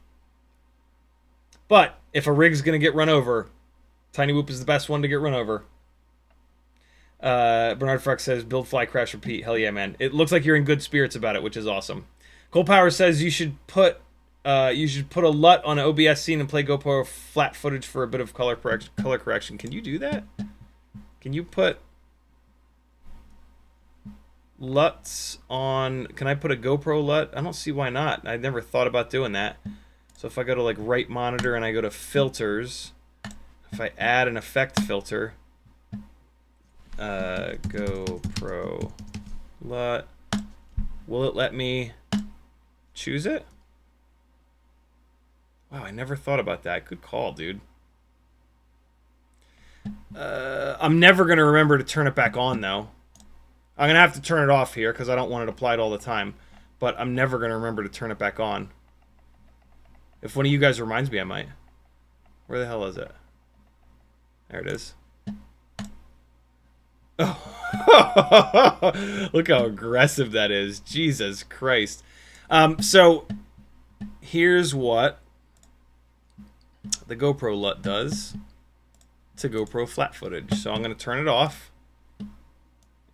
But if a rig's gonna get run over, Tiny Whoop is the best one to get run over. Bernard Fox says, build, fly, crash, repeat. Hell yeah, man. It looks like you're in good spirits about it, which is awesome. Cole Power says you should put a LUT on an OBS scene and play GoPro flat footage for a bit of color correction. Can you do that? Can you put LUTs on... Can I put a GoPro LUT? I don't see why not. I never thought about doing that. So if I go to like right monitor and I go to filters, if I add an effect filter, GoPro LUT, will it let me choose it? Wow, I never thought about that. Good call, dude. I'm never going to remember to turn it back on, though. I'm going to have to turn it off here because I don't want it applied all the time. But I'm never going to remember to turn it back on. If one of you guys reminds me, I might. Where the hell is it? There it is. Oh. Look how aggressive that is. Jesus Christ. So, here's what the GoPro LUT does to GoPro flat footage. So I'm going to turn it off.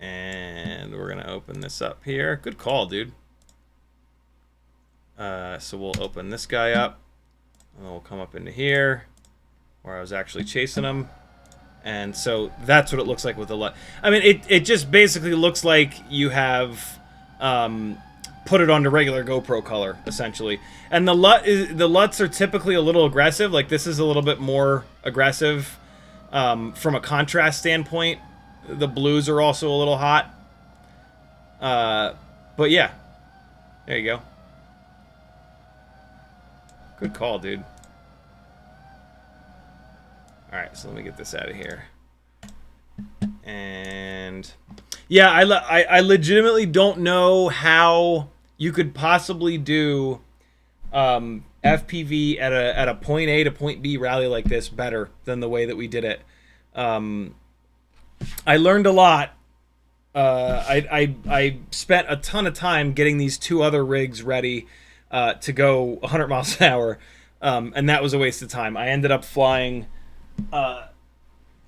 And we're going to open this up here. Good call, dude. So we'll open this guy up. And we'll come up into here where I was actually chasing him. And so that's what it looks like with the LUT. I mean, it just basically looks like you have put it onto regular GoPro color, essentially. And the LUTs are typically a little aggressive. Like, this is a little bit more aggressive from a contrast standpoint. The blues are also a little hot. But yeah, there you go. Good call, dude. Alright, so let me get this out of here. And yeah, I legitimately don't know how you could possibly do FPV at a point A to point B rally like this better than the way that we did it. I learned a lot. I spent a ton of time getting these two other rigs ready to go 100 miles an hour, and that was a waste of time. I ended up flying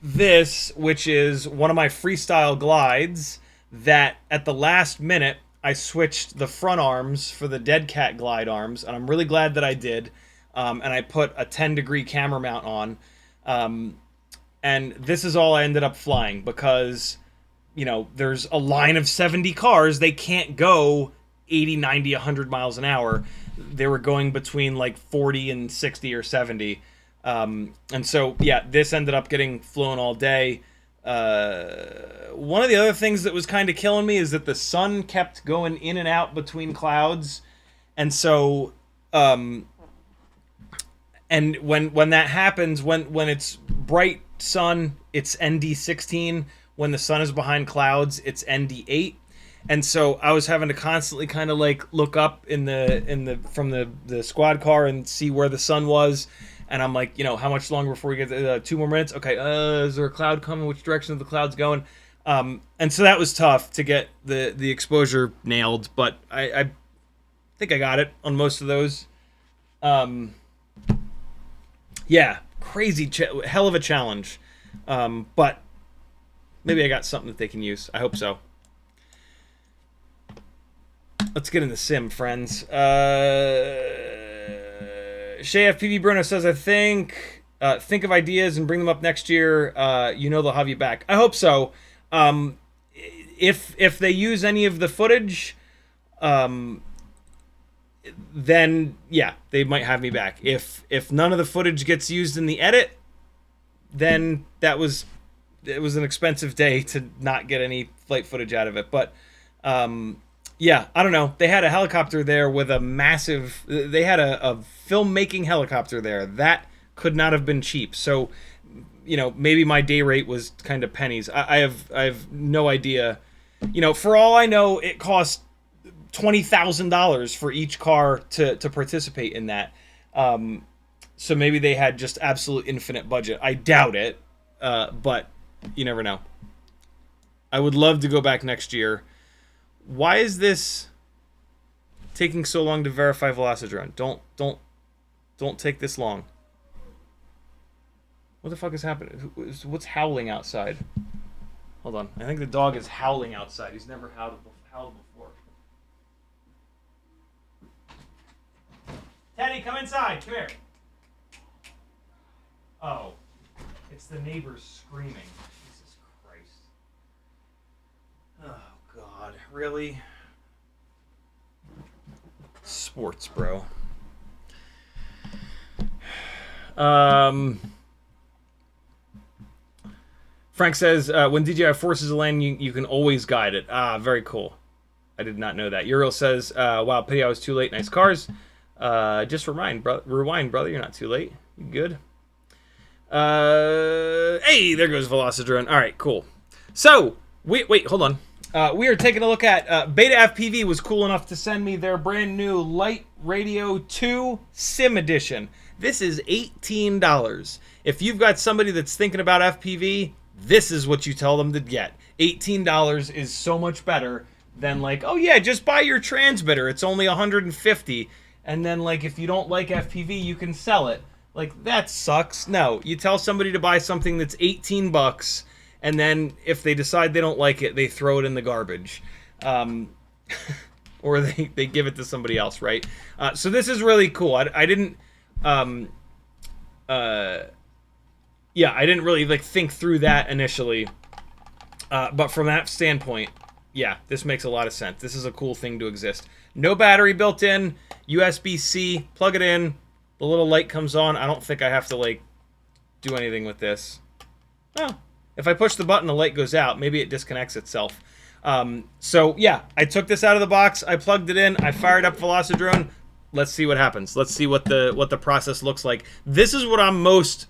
this, which is one of my freestyle glides that at the last minute I switched the front arms for the Dead Cat glide arms, and I'm really glad that I did. And I put a 10-degree camera mount on. And this is all I ended up flying because, you know, there's a line of 70 cars. They can't go 80, 90, 100 miles an hour. They were going between like 40 and 60 or 70. And so, yeah, this ended up getting flown all day. One of the other things that was kind of killing me is that the sun kept going in and out between clouds. And so, and when that happens, when it's bright sun, it's ND16. When the sun is behind clouds, it's ND8. And so I was having to constantly kind of like look up from the squad car and see where the sun was. And I'm like, you know, how much longer before we get 2 more minutes? Okay, is there a cloud coming? Which direction are the clouds going? And so that was tough to get the exposure nailed, but I think I got it on most of those. Yeah, crazy, hell of a challenge. But maybe I got something that they can use. I hope so. Let's get in the sim, friends. CiottiFPV Bruno says, I think of ideas and bring them up next year. You know they'll have you back. I hope so. If they use any of the footage, then yeah, they might have me back. If none of the footage gets used in the edit, then it was an expensive day to not get any flight footage out of it. But yeah, I don't know. They had a helicopter there with a massive... They had a filmmaking helicopter there. That could not have been cheap. So, you know, maybe my day rate was kind of pennies. I have no idea. You know, for all I know, it cost $20,000 for each car to participate in that. So maybe they had just absolute infinite budget. I doubt it, but you never know. I would love to go back next year. Why is this taking so long to verify Velocidrone? Don't take this long. What the fuck is happening? What's howling outside? Hold on. I think the dog is howling outside. He's never howled before. Teddy, come inside. Come here. Oh. It's the neighbors screaming. Jesus Christ. Oh, God. Really? Sports, bro. Frank says, when DJI forces a land, you can always guide it. Ah, very cool. I did not know that. Uriel says, wow, pity I was too late. Nice cars. Just rewind, brother. You're not too late. You good? Hey, there goes Velocidrone. All right, cool. So, wait, hold on. We are taking a look at BetaFPV was cool enough to send me their brand new LiteRadio 2 Sim Edition. This is $18. If you've got somebody that's thinking about FPV, this is what you tell them to get. $18 is so much better than like, oh yeah, just buy your transmitter. It's only $150. And then like if you don't like FPV, you can sell it. Like that sucks. No, you tell somebody to buy something that's 18 bucks, and then if they decide they don't like it, they throw it in the garbage. Or they give it to somebody else, right? So this is really cool. I didn't yeah, I didn't really like think through that initially. But from that standpoint, yeah, this makes a lot of sense. This is a cool thing to exist. No battery built in, USB-C, plug it in, the little light comes on. I don't think I have to like do anything with this. Oh, if I push the button, the light goes out. Maybe it disconnects itself. So yeah, I took this out of the box, I plugged it in, I fired up Velocidrone. Let's see what happens. Let's see what the process looks like. This is what I'm most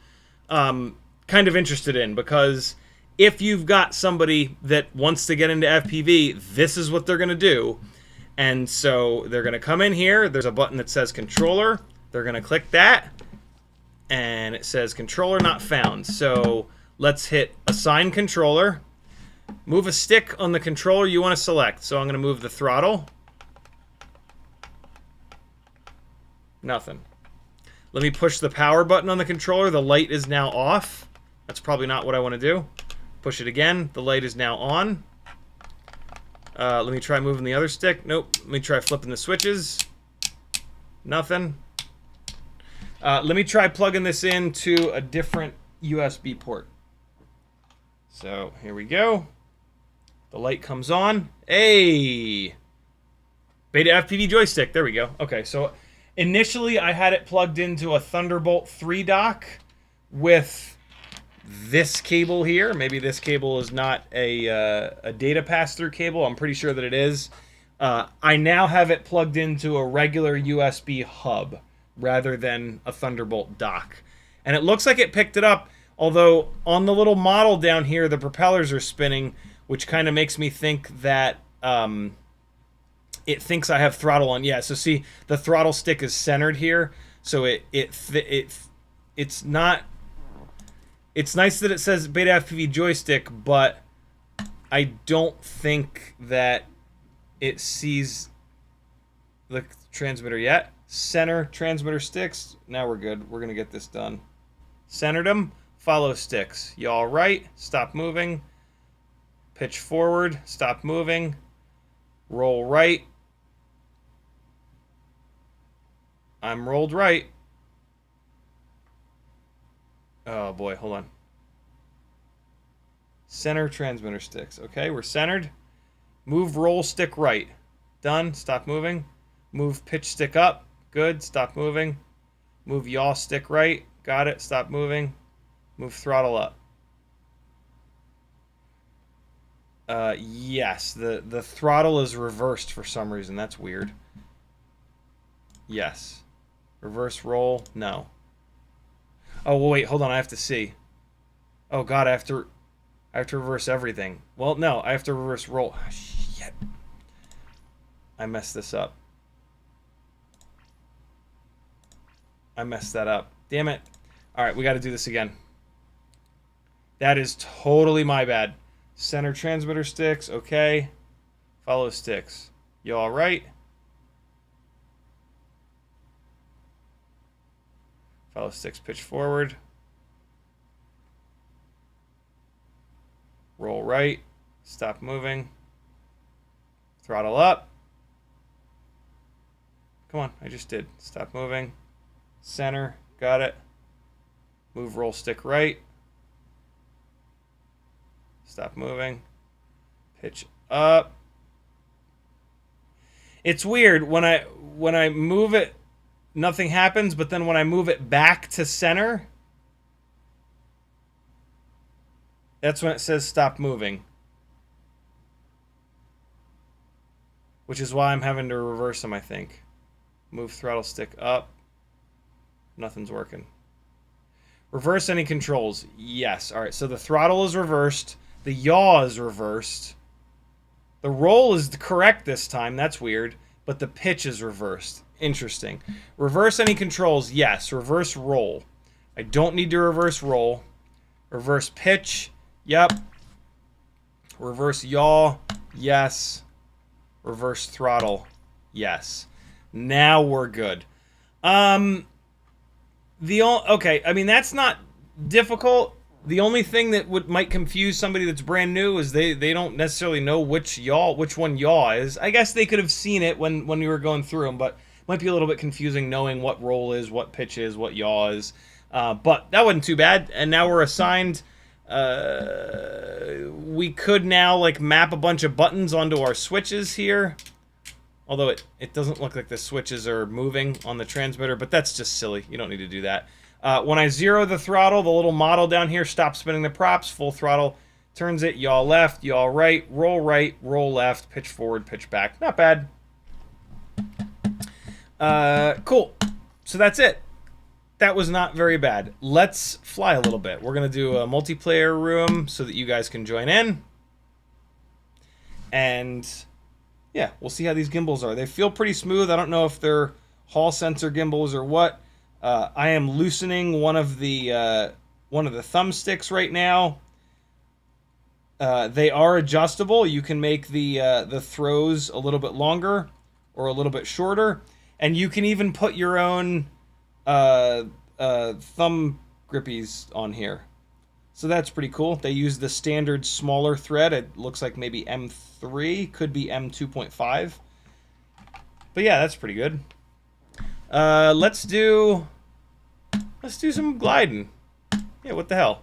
kind of interested in, because if you've got somebody that wants to get into FPV, this is what they're going to do. And so they're going to come in here. There's a button that says controller. They're going to click that, and it says controller not found. So let's hit assign controller. Move a stick on the controller you want to select. So I'm going to move the throttle. Nothing. Let me push the power button on the controller. The light is now off. That's probably not what I want to do. Push it again. The light is now on. Let me try moving the other stick. Nope. Let me try flipping the switches. Nothing. Let me try plugging this into a different USB port. So here we go. The light comes on. Hey! BetaFPV joystick. There we go. Okay, so initially I had it plugged into a Thunderbolt 3 dock with this cable here. Maybe this cable is not a data pass-through cable. I'm pretty sure that it is. I now have it plugged into a regular USB hub rather than a Thunderbolt dock. And it looks like it picked it up, although on the little model down here, the propellers are spinning, which kind of makes me think that it thinks I have throttle on. Yeah, so see, the throttle stick is centered here, so it's not. It's nice that it says BetaFPV joystick, but I don't think that it sees the transmitter yet. Center transmitter sticks. Now we're good. We're gonna get this done. Centered them. Follow sticks. You all right? Stop moving. Pitch forward. Stop moving. Roll right. I'm rolled right. Oh boy, hold on. Center transmitter sticks. Okay, we're centered. Move roll stick right. Done. Stop moving. Move pitch stick up. Good. Stop moving. Move yaw stick right. Got it. Stop moving. Move throttle up. Yes, the throttle is reversed for some reason. That's weird. Yes. Reverse roll. No. Oh, well, wait, hold on. I have to see. Oh, God, I have to reverse everything. Well, no, I have to reverse roll. Oh, shit. I messed this up. I messed that up. Damn it. All right, we got to do this again. That is totally my bad. Center transmitter sticks. Okay. Follow sticks. You all right? Follow sticks, pitch forward. Roll right. Stop moving. Throttle up. Come on, I just did. Stop moving. Center, got it. Move roll stick right. Stop moving. Pitch up. It's weird when I move it, nothing happens, but then when I move it back to center, that's when it says stop moving. Which is why I'm having to reverse them, I think. Move throttle stick up. Nothing's working. Reverse any controls. Yes. All right, so the throttle is reversed. The yaw is reversed. The roll is correct this time. That's weird. But the pitch is reversed. Interesting. Reverse any controls. Yes. Reverse roll. I don't need to reverse roll. Reverse pitch. Yep. Reverse yaw. Yes. Reverse throttle. Yes. Now we're good. Okay, I mean, that's not difficult. The only thing that might confuse somebody that's brand new is they don't necessarily know which one yaw is. I guess they could have seen it when we were going through them, but it might be a little bit confusing knowing what roll is, what pitch is, what yaw is. But that wasn't too bad, and now we're assigned. We could now like map a bunch of buttons onto our switches here. Although it doesn't look like the switches are moving on the transmitter, but that's just silly. You don't need to do that. When I zero the throttle, the little model down here stops spinning the props. Full throttle turns it. Yaw left, yaw right, roll left, pitch forward, pitch back. Not bad. Cool. So that's it. That was not very bad. Let's fly a little bit. We're going to do a multiplayer room so that you guys can join in. And yeah, we'll see how these gimbals are. They feel pretty smooth. I don't know if they're Hall sensor gimbals or what. I am loosening one of the thumbsticks right now. They are adjustable. You can make the throws a little bit longer or a little bit shorter, and you can even put your own thumb grippies on here. So that's pretty cool. They use the standard smaller thread. It looks like maybe M3, could be M2.5. But yeah, that's pretty good. Let's do some gliding. Yeah, what the hell?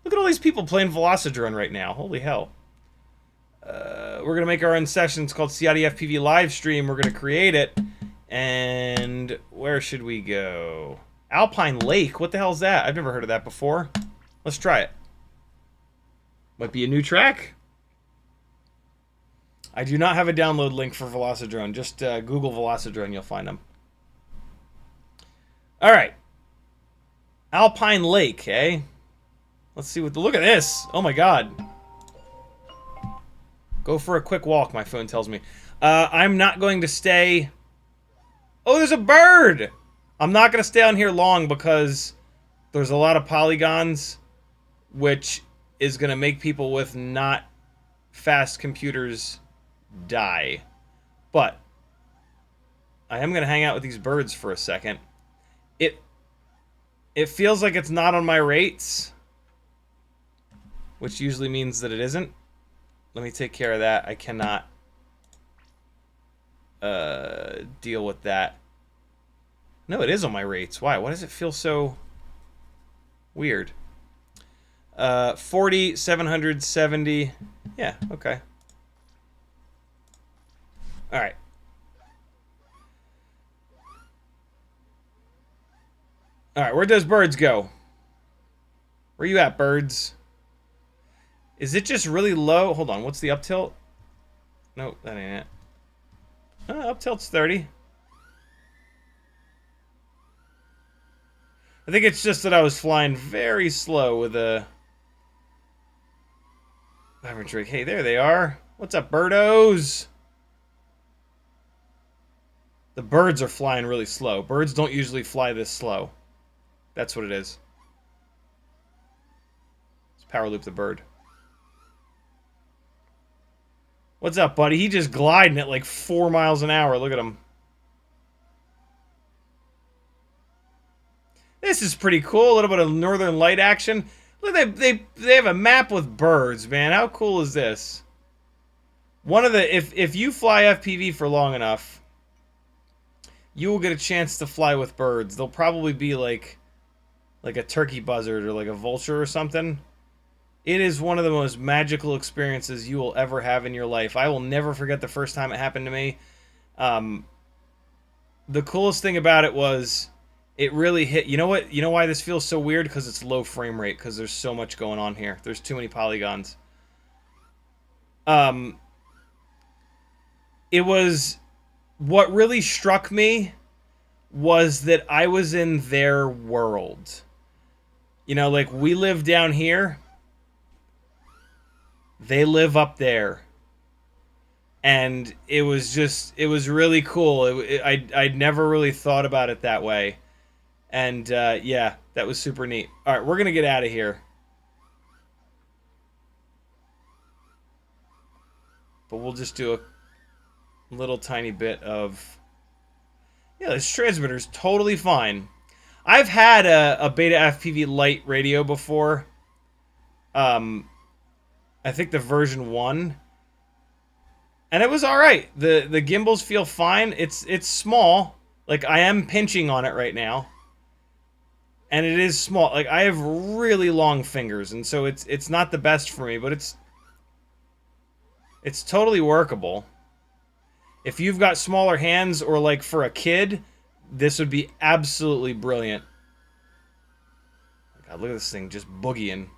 Look at all these people playing Velocidrone right now. Holy hell. We're going to make our own session. It's called CiottiFPV live stream. We're going to create it. And where should we go? Alpine Lake. What the hell is that? I've never heard of that before. Let's try it. Might be a new track. I do not have a download link for Velocidrone. Just Google Velocidrone. You'll find them. All right. Alpine Lake, eh? Let's see what look at this. Oh my god. Go for a quick walk, my phone tells me. I'm not going to stay. Oh, there's a bird! I'm not going to stay on here long because there's a lot of polygons, which is going to make people with not fast computers die. But I am going to hang out with these birds for a second. It feels like it's not on my rates, which usually means that it isn't. Let me take care of that. I cannot deal with that. No, it is on my rates. Why? Why does it feel so weird? 40, 770. Yeah, okay. All right. All right, where'd those birds go? Where you at, birds? Is it just really low? Hold on, what's the up tilt? Nope, that ain't it. Up tilt's 30. I think it's just that I was flying very slow with a average rig. Hey, there they are. What's up, birdos? The birds are flying really slow. Birds don't usually fly this slow. That's what it is. Let's power loop the bird. What's up, buddy? He just gliding at like 4 miles an hour. Look at him. This is pretty cool. A little bit of northern light action. Look, they have a map with birds, man. How cool is this? One of the if you fly FPV for long enough, you will get a chance to fly with birds. They'll probably be like a turkey buzzard or like a vulture or something. It is one of the most magical experiences you will ever have in your life. I will never forget the first time it happened to me. Um, the coolest thing about it was it really hit. You know what? You know why this feels so weird? Because it's low frame rate. Because there's so much going on here. There's too many polygons. Um, it was what really struck me was that I was in their world. You know, like we live down here. They live up there. And it was really cool. I'd never really thought about it that way. And yeah, that was super neat. All right, we're going to get out of here. But we'll just do a little tiny bit of... Yeah, this transmitter's totally fine. I've had a BetaFPV LiteRadio before. I think the version 1. And it was alright. The gimbals feel fine. It's small. Like, I am pinching on it right now. And it is small. Like, I have really long fingers, and so it's not the best for me, but it's totally workable. If you've got smaller hands, or like for a kid, this would be absolutely brilliant. God, look at this thing just boogieing.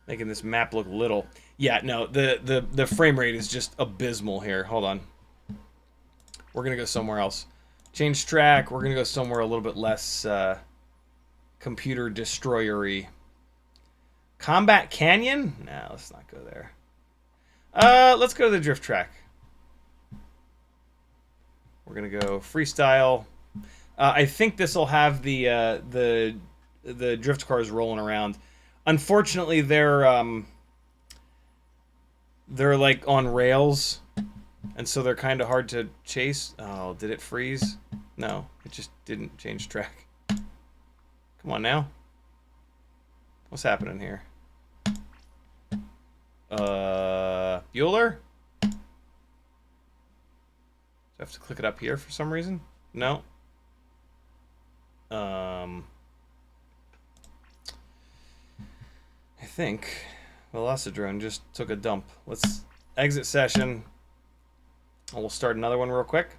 Making this map look little. Yeah, no, the frame rate is just abysmal here. Hold on. We're going to go somewhere else. Change track. We're going to go somewhere a little bit less computer destroyer-y. Combat Canyon? Nah, let's not go there. Let's go to the drift track. We're going to go freestyle. I think this will have the drift cars rolling around. Unfortunately, they're like on rails, and so they're kind of hard to chase. Oh, did it freeze? No, it just didn't change track. Come on now. What's happening here? Bueller? Do I have to click it up here for some reason? No. I think Velocidrone just took a dump. Let's exit session. And we'll start another one real quick.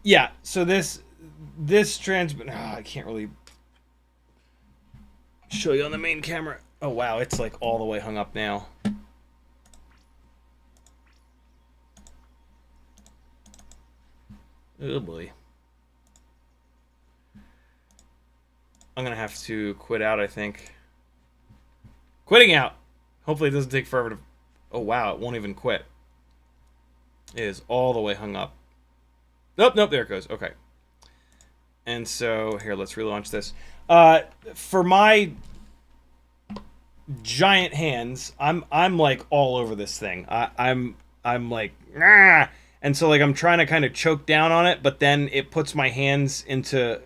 Yeah, so this transmit... Oh, I can't really show you on the main camera. Oh, wow, it's like all the way hung up now. Oh, boy. I'm going to have to quit out, I think. Quitting out! Hopefully it doesn't take forever to... Oh, wow, it won't even quit. It is all the way hung up. Nope, nope, there it goes. Okay. And so, here, let's relaunch this. For my giant hands, I'm like all over this thing. I'm like, ah! And so, like, I'm trying to kind of choke down on it, but then it puts my hands into,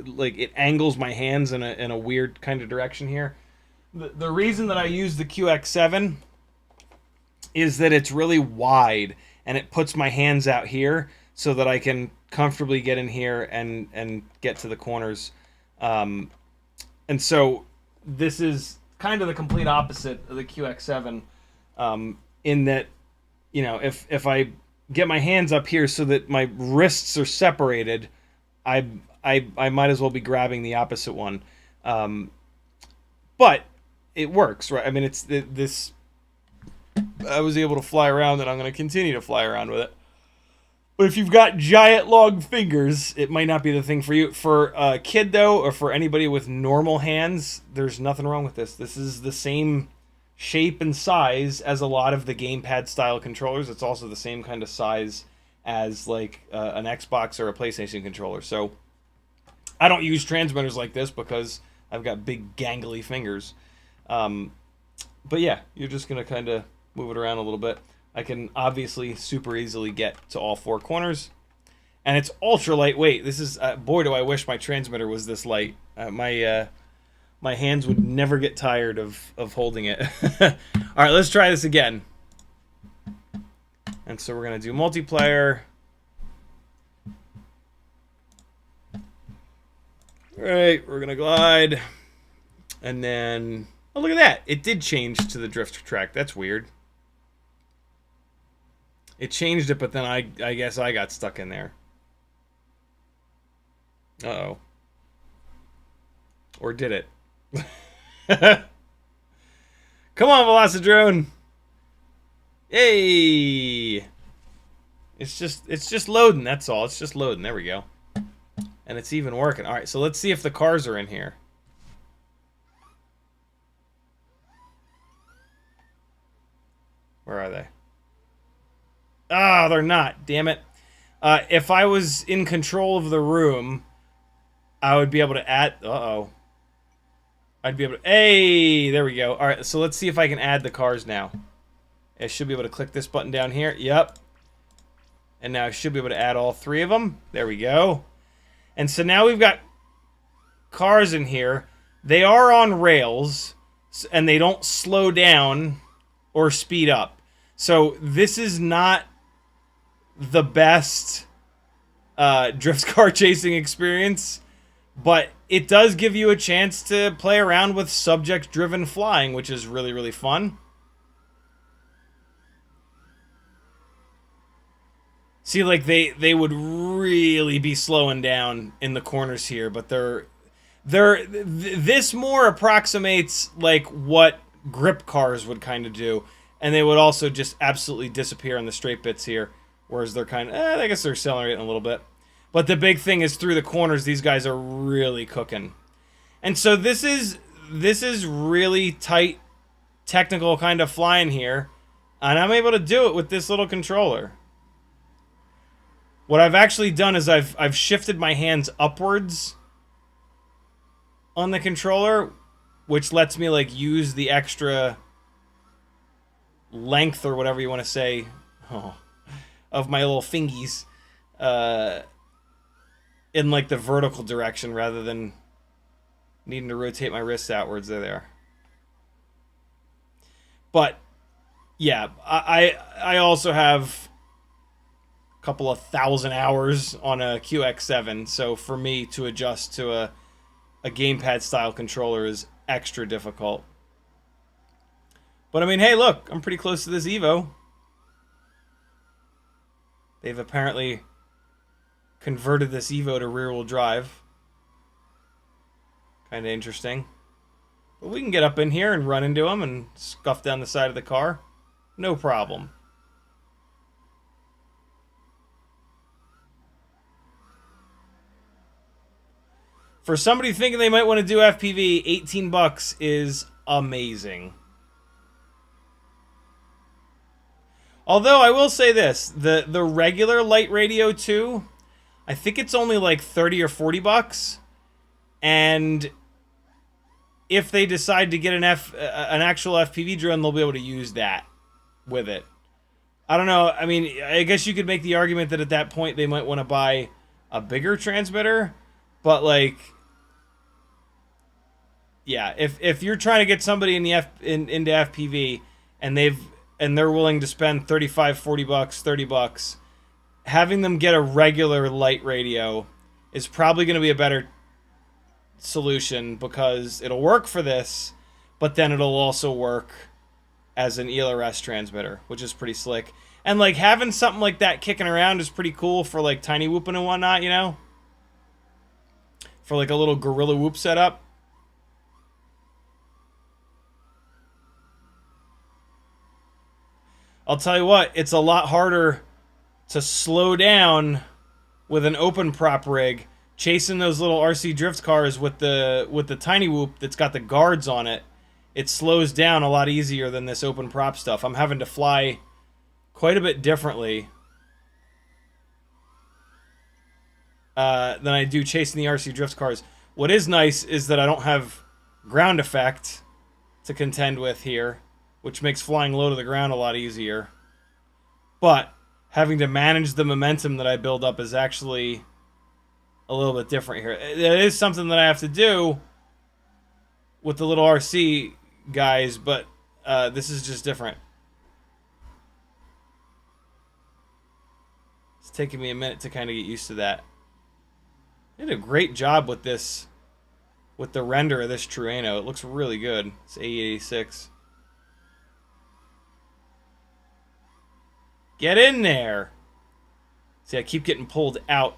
like, it angles my hands in a weird kind of direction here. The reason that I use the QX7 is that it's really wide, and it puts my hands out here so that I can comfortably get in here and get to the corners. And so this is kind of the complete opposite of the QX7, in that, you know, if I get my hands up here so that my wrists are separated, I might as well be grabbing the opposite one. But it works, right? I mean, this. I was able to fly around, and I'm going to continue to fly around with it. But if you've got giant long fingers, it might not be the thing for you. For a kid, though, or for anybody with normal hands, there's nothing wrong with this. This is the same shape and size as a lot of the gamepad style controllers. It's also the same kind of size as like an Xbox or a PlayStation controller. So I don't use transmitters like this because I've got big gangly fingers. But yeah, you're just gonna kind of move it around a little bit. I can obviously super easily get to all four corners, and it's ultra lightweight. This is boy, do I wish my transmitter was this light. My hands would never get tired of holding it. All right, let's try this again. And so we're going to do multiplayer. All right, we're gonna glide, and then oh look at that! It did change to the drift track. That's weird. It changed it, but then I guess I got stuck in there. Uh-oh. Or did it? Come on, Velocidrone! Hey! It's just loading, that's all. It's just loading. There we go. And it's even working. Alright, so let's see if the cars are in here. Where are they? Ah, they're not. Damn it. If I was in control of the room, I would be able to add... Uh-oh. I'd be able to... Hey! There we go. Alright, so let's see if I can add the cars now. I should be able to click this button down here. Yep. And now I should be able to add all three of them. There we go. And so now we've got cars in here. They are on rails, and they don't slow down or speed up. So this is not the best drift car chasing experience, but it does give you a chance to play around with subject-driven flying, which is really, really fun. See, like, they would really be slowing down in the corners here, but this more approximates, like, what grip cars would kind of do, and they would also just absolutely disappear on the straight bits here, whereas they're kind of, I guess they're accelerating a little bit. But the big thing is through the corners, these guys are really cooking. And so this is really tight, technical kind of flying here, and I'm able to do it with this little controller. What I've actually done is I've shifted my hands upwards on the controller, which lets me like use the extra length or whatever you want to say of my little fingies in like the vertical direction rather than needing to rotate my wrists outwards. There they are. But yeah, I also have couple of 1,000 hours on a QX7, so for me to adjust to a gamepad style controller is extra difficult. But I mean, hey, look, I'm pretty close to this Evo. They've apparently converted this Evo to rear-wheel drive. Kind of interesting. But we can get up in here and run into them and scuff down the side of the car. No problem. For somebody thinking they might want to do FPV, 18 bucks is amazing. Although I will say this, the regular LiteRadio 2, I think it's only like 30 or 40 bucks. And if they decide to get an actual FPV drone, they'll be able to use that with it. I don't know. I mean, I guess you could make the argument that at that point they might want to buy a bigger transmitter, but like, yeah, if you're trying to get somebody in the into FPV and they're willing to spend 35, 40 bucks, 30 bucks, having them get a regular LiteRadio is probably going to be a better solution because it'll work for this, but then it'll also work as an elrs transmitter, which is pretty slick. And like having something like that kicking around is pretty cool for like tiny whooping and whatnot, you know? For like a little gorilla whoop setup. I'll tell you what, it's a lot harder to slow down with an open prop rig, chasing those little RC drift cars with the tiny whoop that's got the guards on it. It slows down a lot easier than this open prop stuff. I'm having to fly quite a bit differently than I do chasing the RC drift cars. What is nice is that I don't have ground effect to contend with here, which makes flying low to the ground a lot easier. But having to manage the momentum that I build up is actually a little bit different here. It is something that I have to do with the little RC guys, but this is just different. It's taking me a minute to kind of get used to that. They did a great job with this with the render of this Trueno. It looks really good. It's 8086. Get in there! See, I keep getting pulled out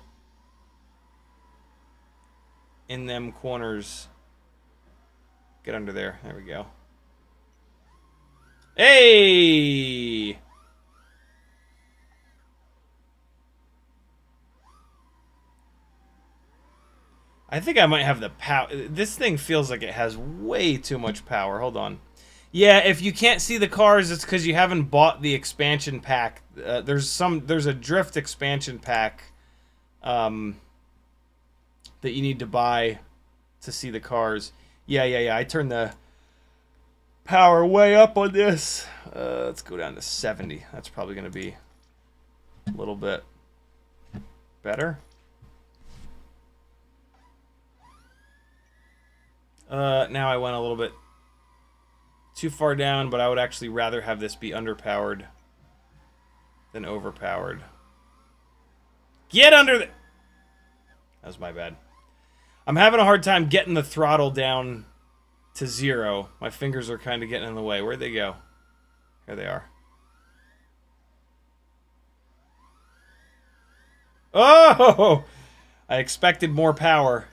in them corners. Get under there. There we go. Hey! I think I might have the power. This thing feels like it has way too much power. Hold on. Yeah, if you can't see the cars, it's because you haven't bought the expansion pack. There's a drift expansion pack that you need to buy to see the cars. Yeah. I turned the power way up on this. Let's go down to 70. That's probably going to be a little bit better. Now I went a little bit too far down, but I would actually rather have this be underpowered than overpowered. Get under the... That was my bad. I'm having a hard time getting the throttle down to 0. My fingers are kind of getting in the way. Where'd they go? Here they are. Oh! I expected more power.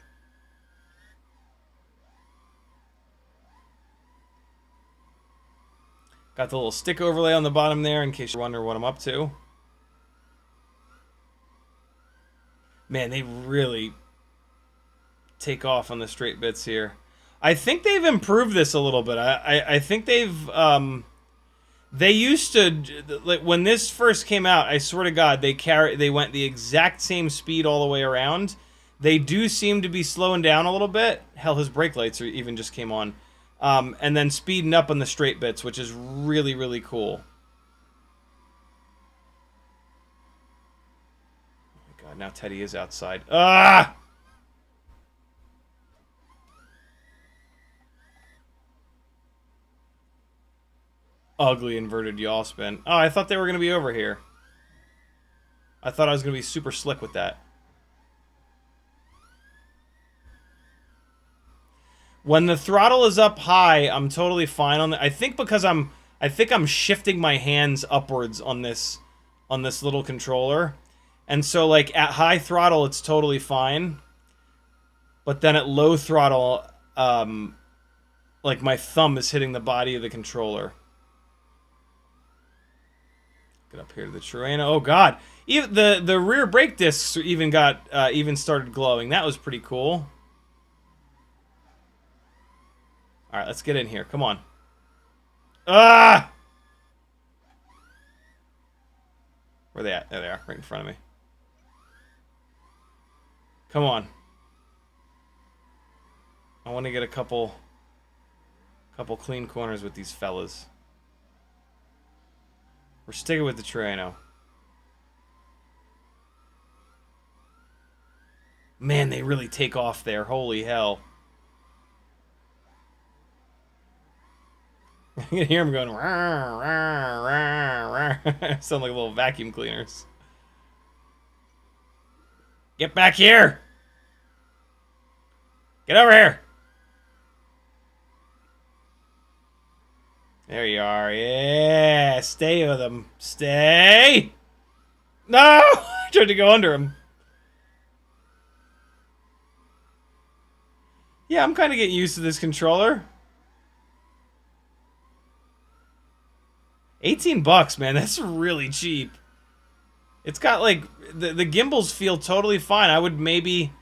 Got the little stick overlay on the bottom there in case you wonder what I'm up to. Man, they really take off on the straight bits here. I think they've improved this a little bit. I think they've... they used to... Like, when this first came out, I swear to God, they went the exact same speed all the way around. They do seem to be slowing down a little bit. Hell, his brake lights even just came on. And then speeding up on the straight bits, which is really, really cool. Oh my God, now Teddy is outside. Ah! Ugly inverted yaw spin. Oh, I thought they were going to be over here. I thought I was going to be super slick with that. When the throttle is up high, I'm totally fine on that. I think because I'm shifting my hands upwards on this little controller. And so like at high throttle it's totally fine. But then at low throttle like my thumb is hitting the body of the controller. Get up here to the Trueno. Oh God. Even the rear brake discs even started glowing. That was pretty cool. All right, let's get in here. Come on. Ah! Where are they at? There they are, right in front of me. Come on. I want to get a couple clean corners with these fellas. We're sticking with the Trueno. Man, they really take off there. Holy hell. I can hear them going, rah, rah, rah, rah. Sound like little vacuum cleaners. Get back here! Get over here! There you are. Yeah, stay with them. Stay! No! I tried to go under him. Yeah, I'm kind of getting used to this controller. $18, man. That's really cheap. It's got like the gimbals feel totally fine. I would maybe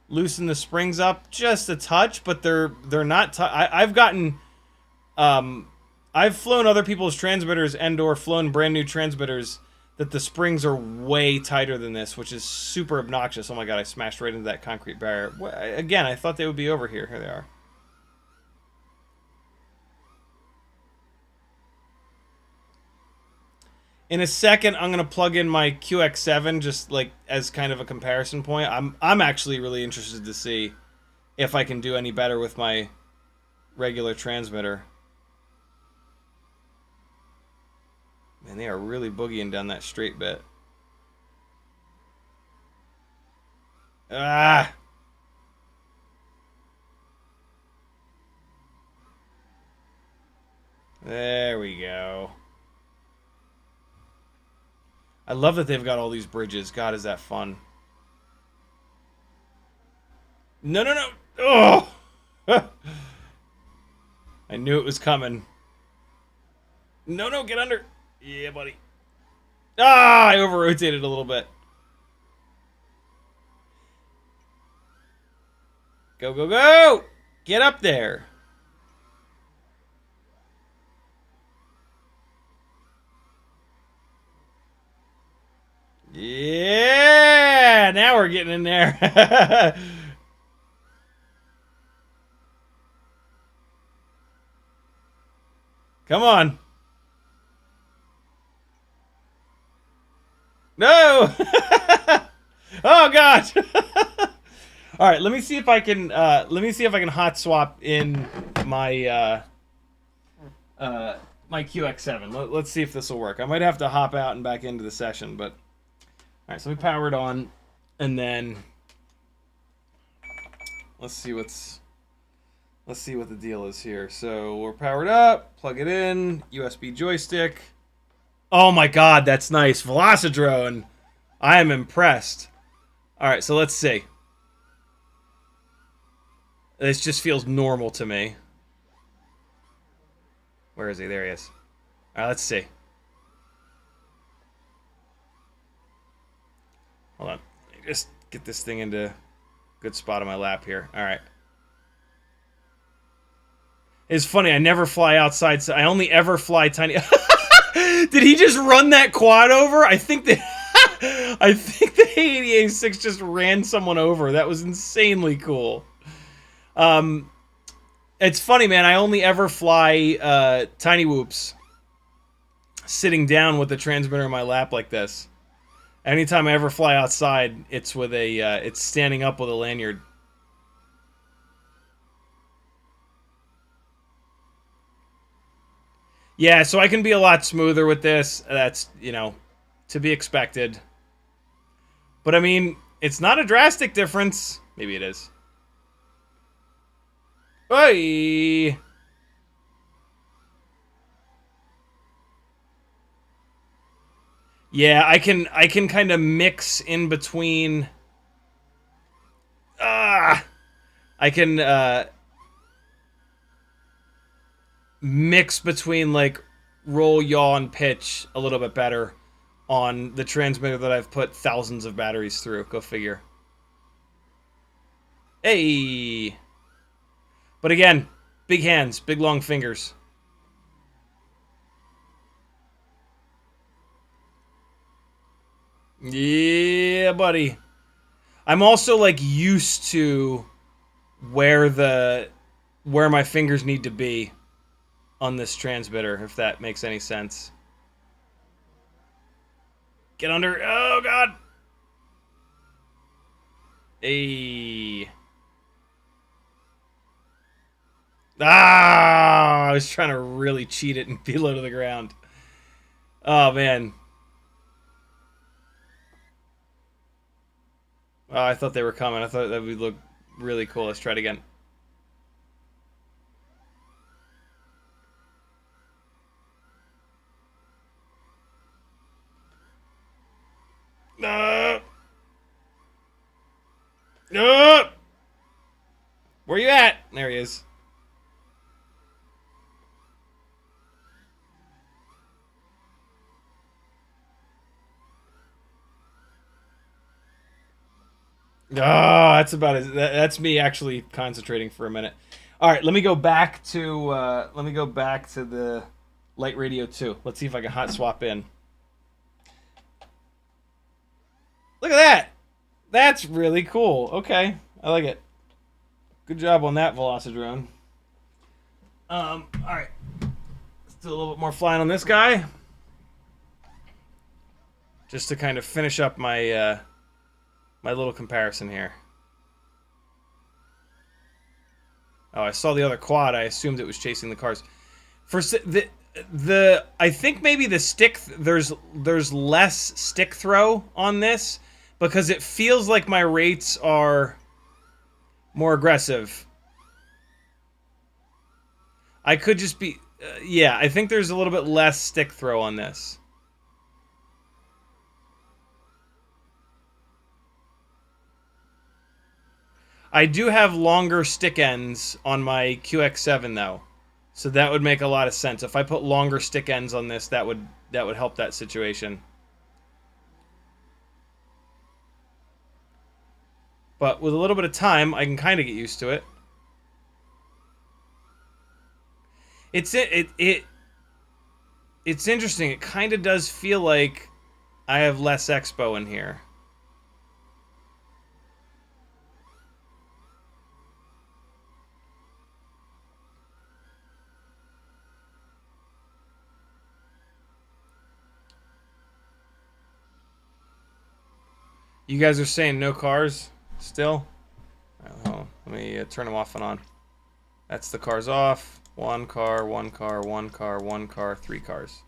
loosen the springs up just a touch, but they're not. I've gotten, I've flown other people's transmitters and/or flown brand new transmitters that the springs are way tighter than this, which is super obnoxious. Oh my God! I smashed right into that concrete barrier. Again, I thought they would be over here. Here they are. In a second, I'm gonna plug in my QX7 just like as kind of a comparison point. I'm actually really interested to see if I can do any better with my regular transmitter. Man, they are really boogieing down that straight bit. Ah! There we go. I love that they've got all these bridges. God, is that fun. No, no, no. Oh! I knew it was coming. No, no, get under. Yeah, buddy. Ah, I over-rotated a little bit. Go, go, go! Get up there. Yeah! Now we're getting in there. Come on. No! Oh god! All right, let me see if I can hot swap in my my QX7. Let's see if this will work. I might have to hop out and back into the session, but all right, so we power it on, and then let's see what the deal is here. So we're powered up, plug it in, USB joystick. Oh my god, that's nice. Velocidrone. I am impressed. All right, so let's see. This just feels normal to me. Where is he? There he is. All right, let's see. Hold on. Let me just get this thing into a good spot on my lap here. All right. It's funny, I never fly outside, so I only ever fly tiny... Did he just run that quad over? I think that... I think the 80A6 just ran someone over. That was insanely cool. It's funny, man. I only ever fly tiny whoops sitting down with the transmitter in my lap like this. Anytime I ever fly outside, it's with a it's standing up with a lanyard. Yeah, so I can be a lot smoother with this. That's, you know, to be expected. But I mean, it's not a drastic difference. Maybe it is. Hey! Yeah, I can kind of mix in between. I can mix between like roll, yaw, and pitch a little bit better on the transmitter that I've put thousands of batteries through. Go figure. Hey! But again, big hands, big long fingers. Yeah, buddy. I'm also like used to where my fingers need to be on this transmitter, if that makes any sense. Get under. Oh god. Hey. Ah, I was trying to really cheat it and be low to the ground. Oh man. Oh, I thought they were coming. I thought that would look really cool. Let's try it again. Where you at? There he is. Oh, that's about it. That's me actually concentrating for a minute. All right, let me go back to the LiteRadio 2. Let's see if I can hot swap in. Look at that. That's really cool. Okay, I like it. Good job on that, Velocidrone. All right. Let's do a little bit more flying on this guy. Just to kind of finish up my my little comparison here. Oh, I saw the other quad. I assumed it was chasing the cars. For the I think maybe the stick there's less stick throw on this because it feels like my rates are more aggressive. I could just be Yeah, I think there's a little bit less stick throw on this. I do have longer stick ends on my QX7 though, so that would make a lot of sense. If I put longer stick ends on this, that would help that situation. But with a little bit of time, I can kind of get used to it. It's interesting. It kind of does feel like I have less expo in here. You guys are saying no cars still? Oh, let me turn them off and on. That's the cars off. One car, one car, one car, one car, 3 cars.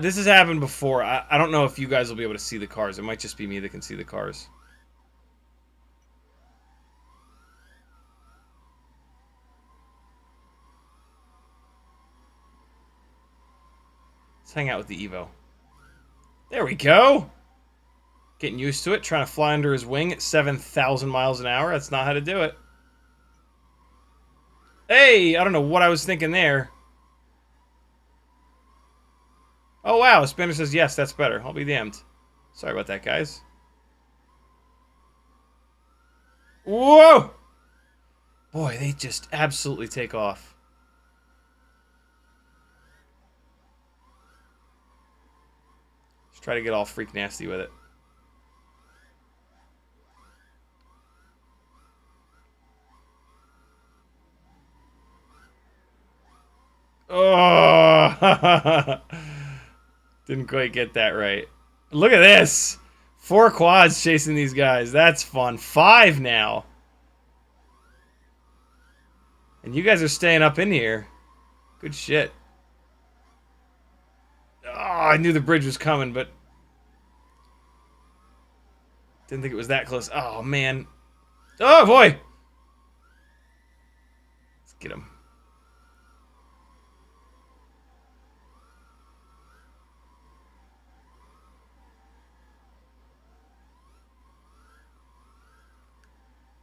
This has happened before. I don't know if you guys will be able to see the cars. It might just be me that can see the cars. Let's hang out with the Evo. There we go! Getting used to it, trying to fly under his wing at 7,000 miles an hour. That's not how to do it. Hey, I don't know what I was thinking there. Oh, wow. Spinner says, yes, that's better. I'll be damned. Sorry about that, guys. Whoa! Boy, they just absolutely take off. Let's try to get all freak nasty with it. Oh! Didn't quite get that right. Look at this! 4 quads chasing these guys. That's fun. 5 now. And you guys are staying up in here. Good shit. Oh, I knew the bridge was coming, but didn't think it was that close. Oh, man. Oh, boy! Let's get him.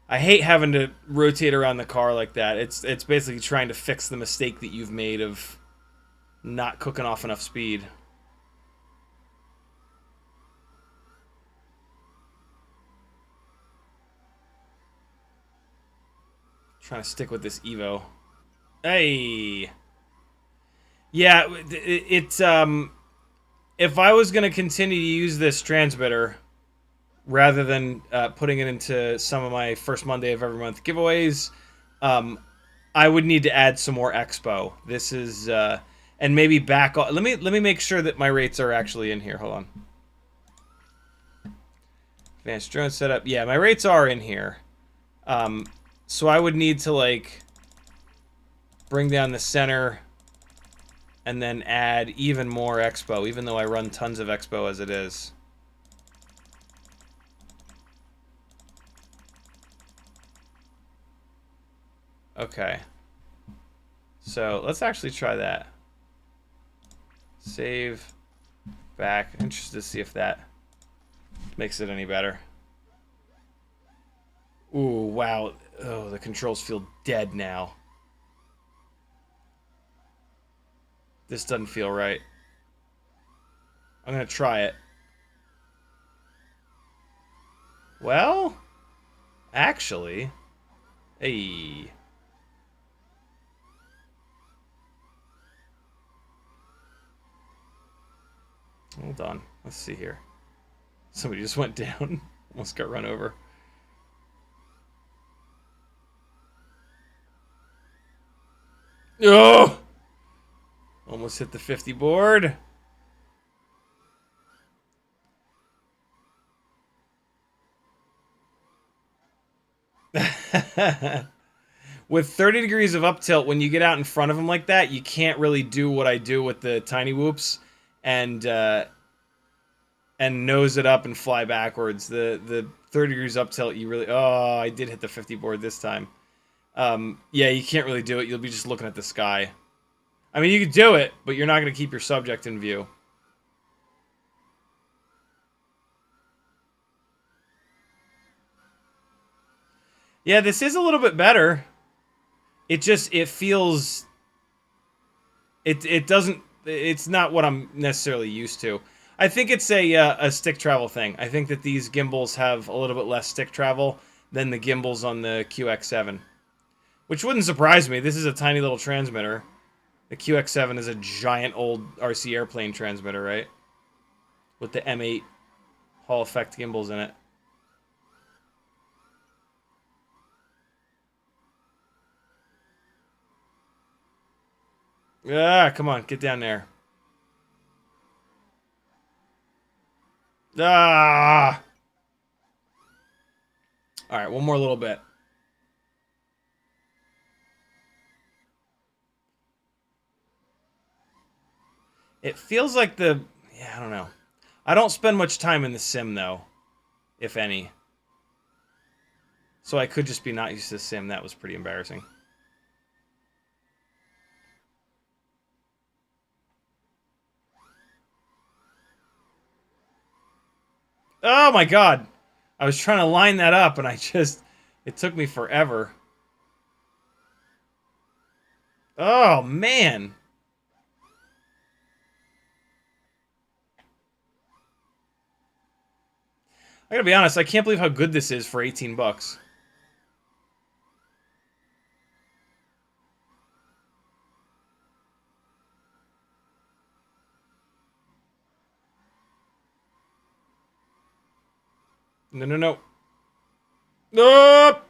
I hate having to rotate around the car like that. It's basically trying to fix the mistake that you've made of not cooking off enough speed. Trying to stick with this Evo. Hey. Yeah, it's if I was going to continue to use this transmitter rather than putting it into some of my first Monday of every month giveaways, I would need to add some more expo. This is and maybe back off. Let me make sure that my rates are actually in here. Hold on. Advanced drone setup. Yeah, my rates are in here. So I would need to like bring down the center and then add even more expo, even though I run tons of expo as it is. Okay. So let's actually try that. Save. Back. Interested to see if that makes it any better. Ooh, wow. Oh, the controls feel dead now. This doesn't feel right. I'm gonna try it. Well, actually, hey. Hold on. Let's see here. Somebody just went down. Almost got run over. Oh! Almost hit the 50 board. With 30 degrees of up tilt, when you get out in front of them like that, you can't really do what I do with the tiny whoops and nose it up and fly backwards. The 30 degrees up tilt, you really... Oh, I did hit the 50 board this time. Yeah, you can't really do it. You'll be just looking at the sky. I mean, you could do it, but you're not going to keep your subject in view. Yeah, this is a little bit better. It feels... It doesn't... It's not what I'm necessarily used to. I think it's a stick travel thing. I think that these gimbals have a little bit less stick travel than the gimbals on the QX7. Which wouldn't surprise me. This is a tiny little transmitter. The QX7 is a giant old RC airplane transmitter, right? With the M8 Hall effect gimbals in it. Ah, come on, get down there. Ah! Alright, one more little bit. It feels like the... Yeah, I don't know. I don't spend much time in the sim, though. If any. So I could just be not used to the sim. That was pretty embarrassing. Oh my god! I was trying to line that up and I just... It took me forever. Oh, man! I gotta be honest, I can't believe how good this is for 18 bucks. No, no, no. Nope!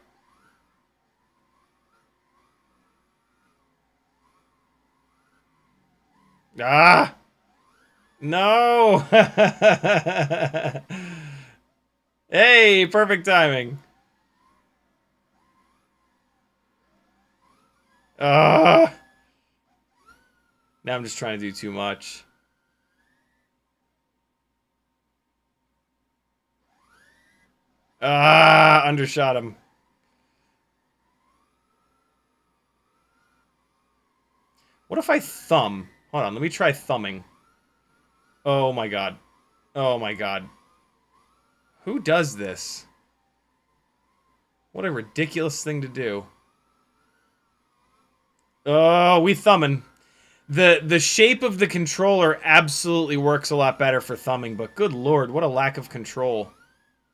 Ah! No! Hey, perfect timing. Ah! Now I'm just trying to do too much. Ah! Undershot him. What if I thumb? Hold on, let me try thumbing. Oh my god. Oh my god. Who does this? What a ridiculous thing to do. Oh, we thumbing. The shape of the controller absolutely works a lot better for thumbing, but good lord, what a lack of control.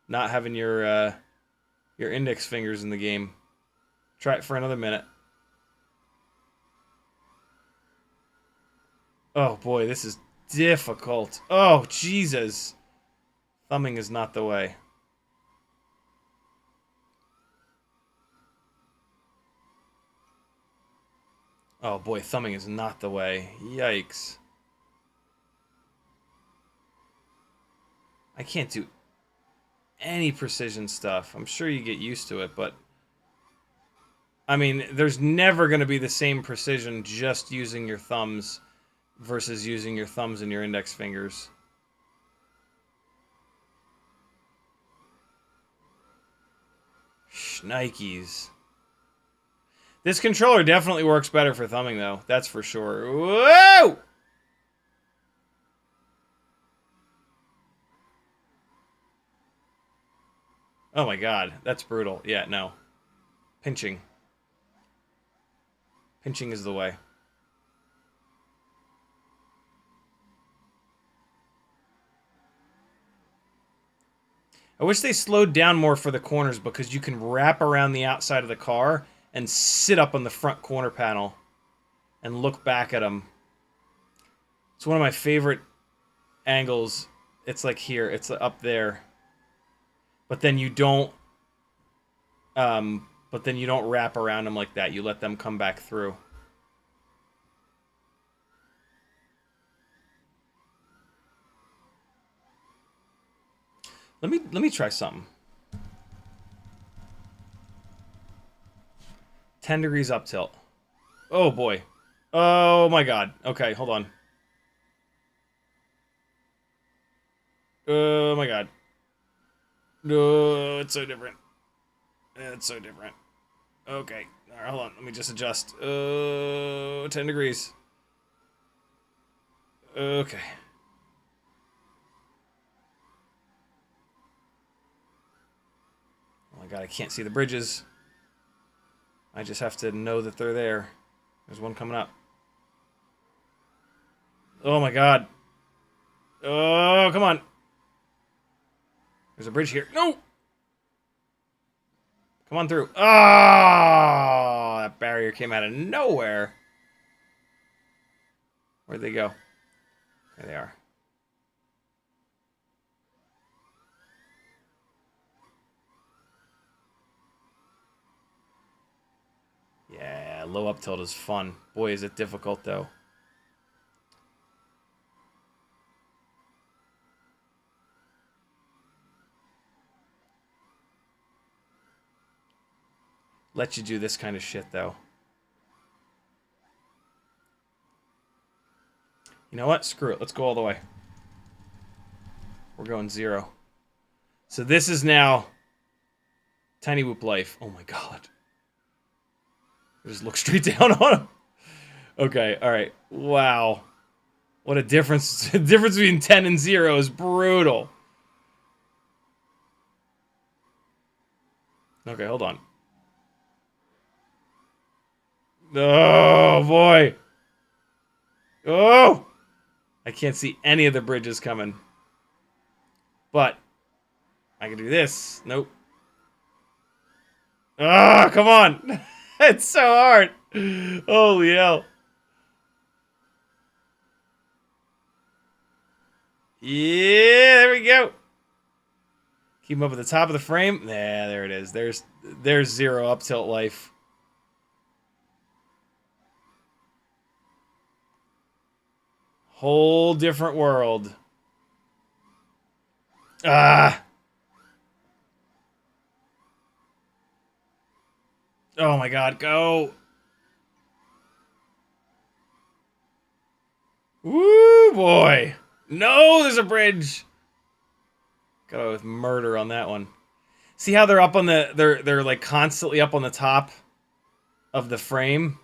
Not having your index fingers in the game. Try it for another minute. Oh boy, this is difficult. Oh, Jesus. Thumbing is not the way. Oh boy, thumbing is not the way. Yikes. I can't do any precision stuff. I'm sure you get used to it, but... I mean, there's never going to be the same precision just using your thumbs versus using your thumbs and your index fingers. Shnikes. This controller definitely works better for thumbing, though. That's for sure. Whoa! Oh my god, that's brutal. Yeah, no. Pinching. Pinching is the way. I wish they slowed down more for the corners because you can wrap around the outside of the car and sit up on the front corner panel and look back at them. It's one of my favorite angles. It's like here. It's up there. But then you don't wrap around them like that. You let them come back through. Let me try something. 10 degrees up tilt. Oh boy. Oh my god. Okay, hold on. Oh my god. No, it's so different. It's so different. Okay, All right, hold on. Let me just adjust. 10 degrees. Okay. Oh my god, I can't see the bridges. I just have to know that they're there. There's one coming up. Oh my god. Oh, come on. There's a bridge here. No! Come on through. Oh, that barrier came out of nowhere. Where'd they go? There they are. Yeah, low up tilt is fun. Boy, is it difficult, though. Let you do this kind of shit, though. You know what? Screw it. Let's go all the way. We're going 0. So this is now Tiny Whoop life. Oh my god. Just look straight down on him. Okay, alright. Wow. What a difference. The difference between 10 and 0 is brutal. Okay, hold on. Oh, boy. Oh! I can't see any of the bridges coming. But I can do this. Nope. Ah, oh, come on. It's so hard. Holy hell. Yeah, there we go. Keep him up at the top of the frame. Yeah, there it is. There's 0 up tilt life. Whole different world. Ah. Oh my god, go. Woo, boy. No, there's a bridge. Go with murder on that one. See how they're up on the they're like constantly up on the top of the frame?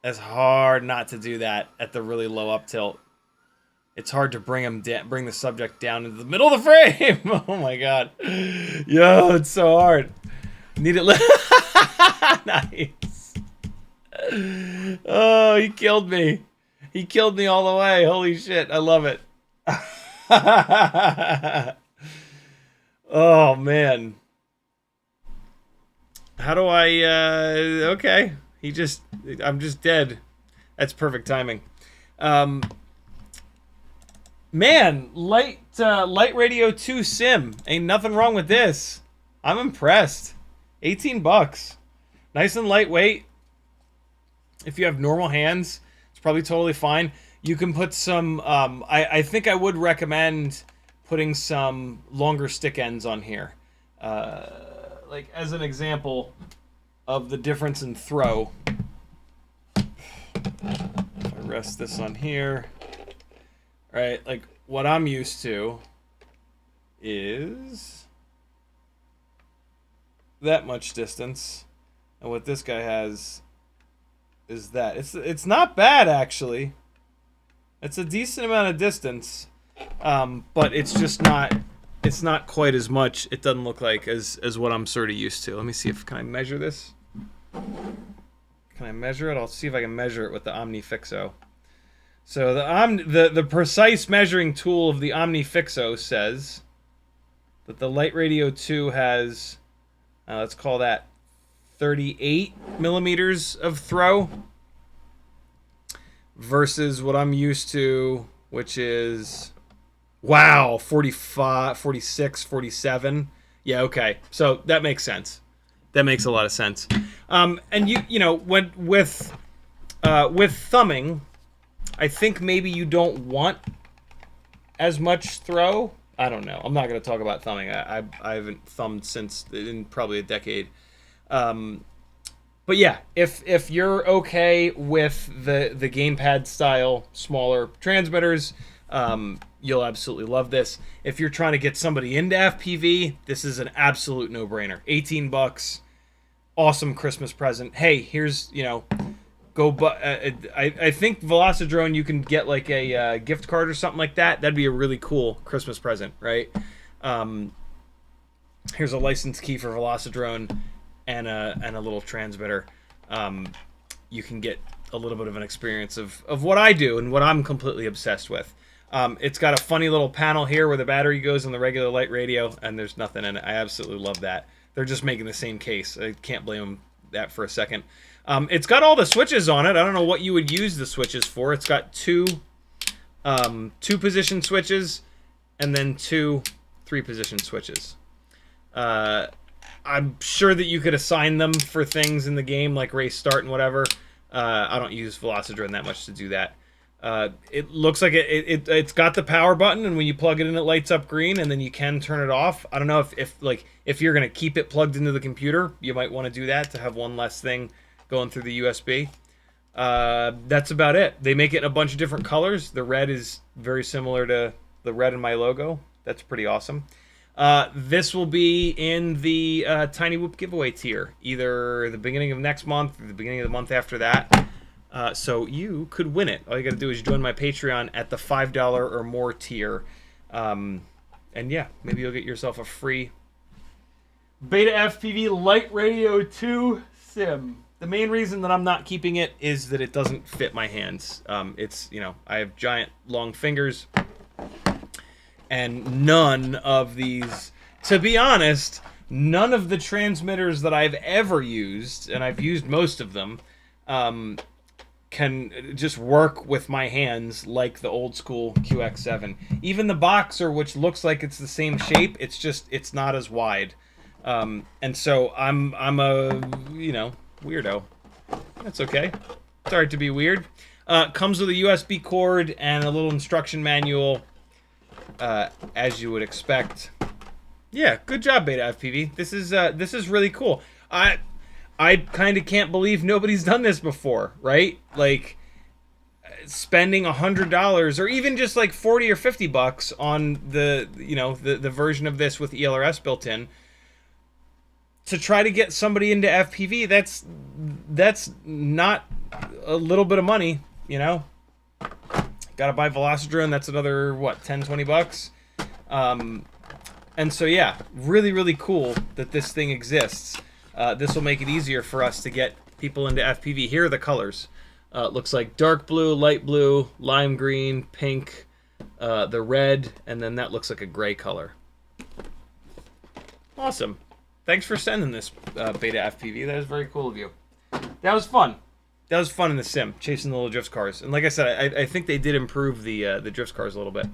It's hard not to do that at the really low up tilt. It's hard to bring the subject down into the middle of the frame. Oh my god. Yo, it's so hard. Need it Nice. Oh, he killed me. He killed me all the way. Holy shit. I love it. Oh man. How do I okay. I'm just dead. That's perfect timing. Man, LiteRadio 2 Sim. Ain't nothing wrong with this. I'm impressed. 18 bucks. Nice and lightweight. If you have normal hands, it's probably totally fine. You can put some, I think I would recommend putting some longer stick ends on here. Like, as an example of the difference in throw. If I rest this on here. Right, like, what I'm used to is that much distance. And what this guy has is that. It's not bad, actually. It's a decent amount of distance. But it's just not... It's not quite as much, it doesn't look like, as what I'm sort of used to. Let me see if... Can I measure this? Can I measure it? I'll see if I can measure it with the OmniFixo. So the precise measuring tool of the OmniFixo says that the LiteRadio 2 has, let's call that 38 millimeters of throw versus what I'm used to, which is, wow, 45, 46, 47. Yeah, okay. So that makes sense. That makes a lot of sense. And you know, with thumbing, I think maybe you don't want as much throw. I don't know. I'm not going to talk about thumbing. I haven't thumbed since in probably a decade. But yeah, if you're okay with the gamepad style smaller transmitters, you'll absolutely love this. If you're trying to get somebody into FPV, this is an absolute no-brainer. 18 bucks. awesome Christmas present. Hey, here's, go, but I think Velocidrone, you can get like a gift card or something like that. That'd be a really cool Christmas present, right? Here's a license key for Velocidrone and a little transmitter. You can get a little bit of an experience of what I do and what I'm completely obsessed with. It's got a funny little panel here where the battery goes on the regular LiteRadio, and there's nothing in it. I absolutely love that. They're just making the same case. I can't blame them that for a second. It's got all the switches on it. I don't know what you would use the switches for. It's got two position switches and then two 3-position switches. I'm sure that you could assign them for things in the game like race start and whatever. I don't use Velocidrone that much to do that. It looks like it's got the power button, and when you plug it in, it lights up green, and then you can turn it off. I don't know if you're gonna keep it plugged into the computer, you might want to do that to have one less thing going through the USB. That's about it. They make it in a bunch of different colors. The red is very similar to the red in my logo. That's pretty awesome. This will be in the Tiny Whoop giveaway tier, either the beginning of next month or the beginning of the month after that. So you could win it. All you got to do is join my Patreon at the $5 or more tier. And yeah, maybe you'll get yourself a free BetaFPV LiteRadio 2 sim. The main reason that I'm not keeping it is that it doesn't fit my hands. It's, I have giant long fingers, and none of these, to be honest, none of the transmitters that I've ever used, and I've used most of them, can just work with my hands like the old school QX7. Even the Boxer, which looks like it's the same shape, it's not as wide. And so I'm a, weirdo. That's okay. It's alright to be weird. Comes with a USB cord and a little instruction manual, as you would expect. Yeah, good job, BetaFPV. This is really cool. I kind of can't believe nobody's done this before, right? Like, spending $100 or even just like 40 or 50 bucks on the version of this with elrs built in to try to get somebody into FPV. That's not a little bit of money, Gotta buy Velocidrone. That's another, what, 10, 20 bucks? And so, yeah, really, really cool that this thing exists. This will make it easier for us to get people into FPV. Here are the colors. Looks like dark blue, light blue, lime green, pink, the red, and then that looks like a gray color. Awesome. Thanks for sending this, BetaFPV. That was very cool of you. That was fun. That was fun in the sim, chasing the little drift cars. And like I said, I think they did improve the drift cars a little bit.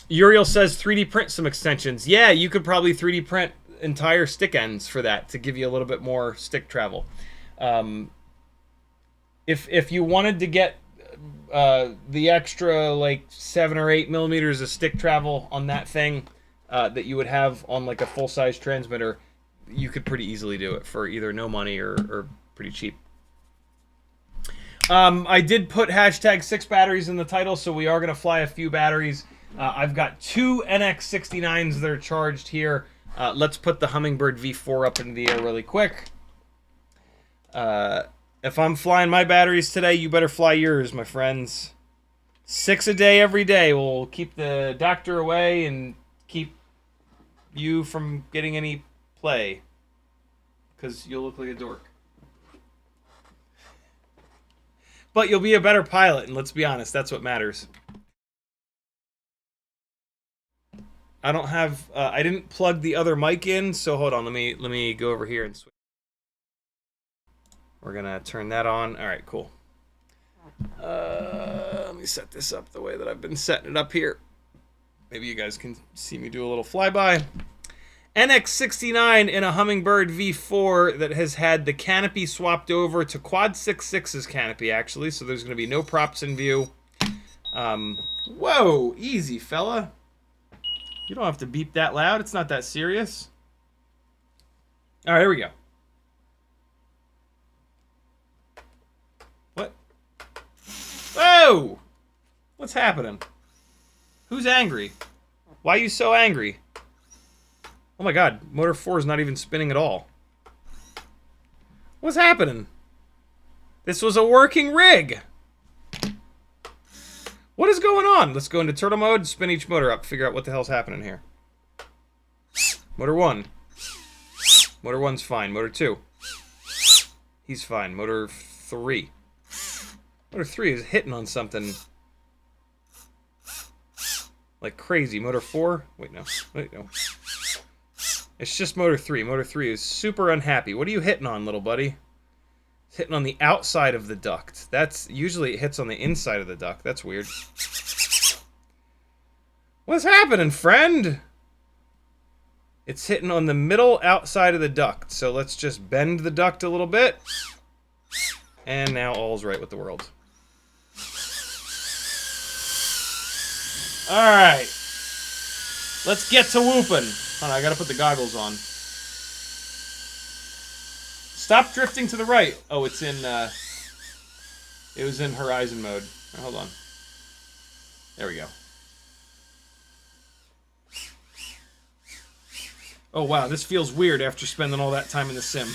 Uriel says 3D print some extensions. Yeah, you could probably 3D print entire stick ends for that to give you a little bit more stick travel. If you wanted to get the extra like 7 or 8 millimeters of stick travel on that thing that you would have on like a full-size transmitter, you could pretty easily do it for either no money or pretty cheap. I did put hashtag 6 batteries in the title, so we are going to fly a few batteries. I've got 2 NX69s that are charged here. Let's put the Hummingbird V4 up into the air really quick. If I'm flying my batteries today, you better fly yours, my friends. 6 a day every day will keep the doctor away and keep you from getting any play. Because you'll look like a dork. But you'll be a better pilot, and let's be honest, that's what matters. I don't have, I didn't plug the other mic in, so hold on, let me go over here and switch. We're gonna turn that on. All right, cool. Let me set this up the way that I've been setting it up here. Maybe you guys can see me do a little flyby. NX69 in a Hummingbird V4 that has had the canopy swapped over to Quad 6.6's canopy, actually, so there's going to be no props in view. Whoa, easy, fella. You don't have to beep that loud. It's not that serious. All right, here we go. What? Whoa! What's happening? Who's angry? Why are you so angry? Oh my god, motor 4 is not even spinning at all. What's happening? This was a working rig. What is going on? Let's go into turtle mode, spin each motor up, figure out what the hell's happening here. Motor 1. Motor 1's fine. Motor 2. He's fine. Motor 3. Motor 3 is hitting on something like crazy. Motor 4? Wait, no. Wait, no. It's just motor 3. Motor 3 is super unhappy. What are you hitting on, little buddy? It's hitting on the outside of the duct. That's usually it hits on the inside of the duct. That's weird. What's happening, friend? It's hitting on the middle outside of the duct. So let's just bend the duct a little bit. And now all's right with the world. Alright. Let's get to whooping. Hold on, I gotta put the goggles on. Stop drifting to the right. Oh, it's in, it was in horizon mode. Oh, hold on. There we go. Oh, wow, this feels weird after spending all that time in the sim.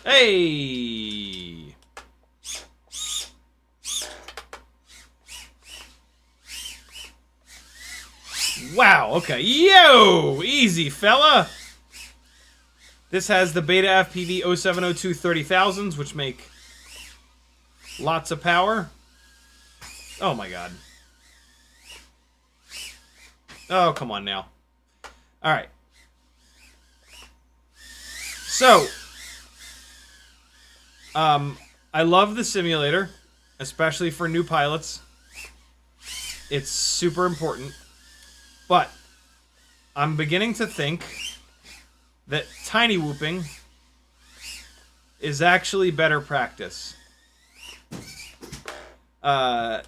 Hey! Wow, okay. Yo! Easy, fella! This has the BetaFPV 0702 30,000s, which make lots of power. Oh my god. Oh, come on now. Alright. So, I love the simulator, especially for new pilots. It's super important. But I'm beginning to think that tiny whooping is actually better practice. I'm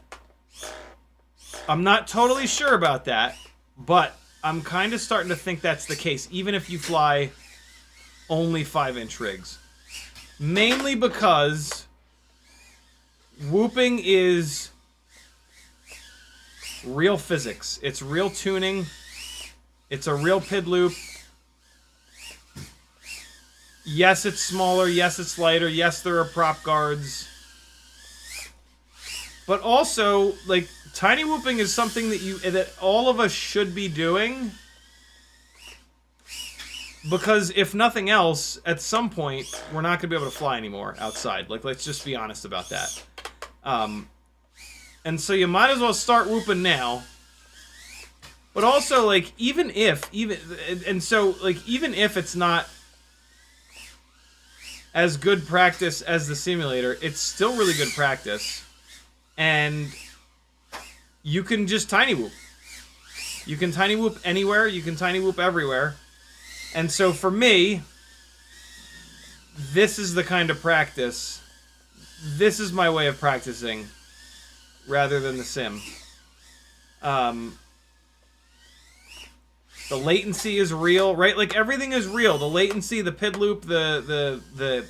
not totally sure about that, but I'm kind of starting to think that's the case, even if you fly only 5-inch rigs. Mainly because whooping is real physics. It's real tuning. It's a real PID loop. Yes, it's smaller. Yes, it's lighter. Yes, there are prop guards. But also, like, tiny whooping is something that all of us should be doing. Because if nothing else, at some point, we're not going to be able to fly anymore outside. Like, let's just be honest about that. And so you might as well start whooping now. But also, like, even if it's not as good practice as the simulator, it's still really good practice. And you can just tiny whoop. You can tiny whoop anywhere. You can tiny whoop everywhere. And so for me, this is the kind of practice. This is my way of practicing rather than the sim. The latency is real, right? Like, everything is real. The latency, the PID loop, the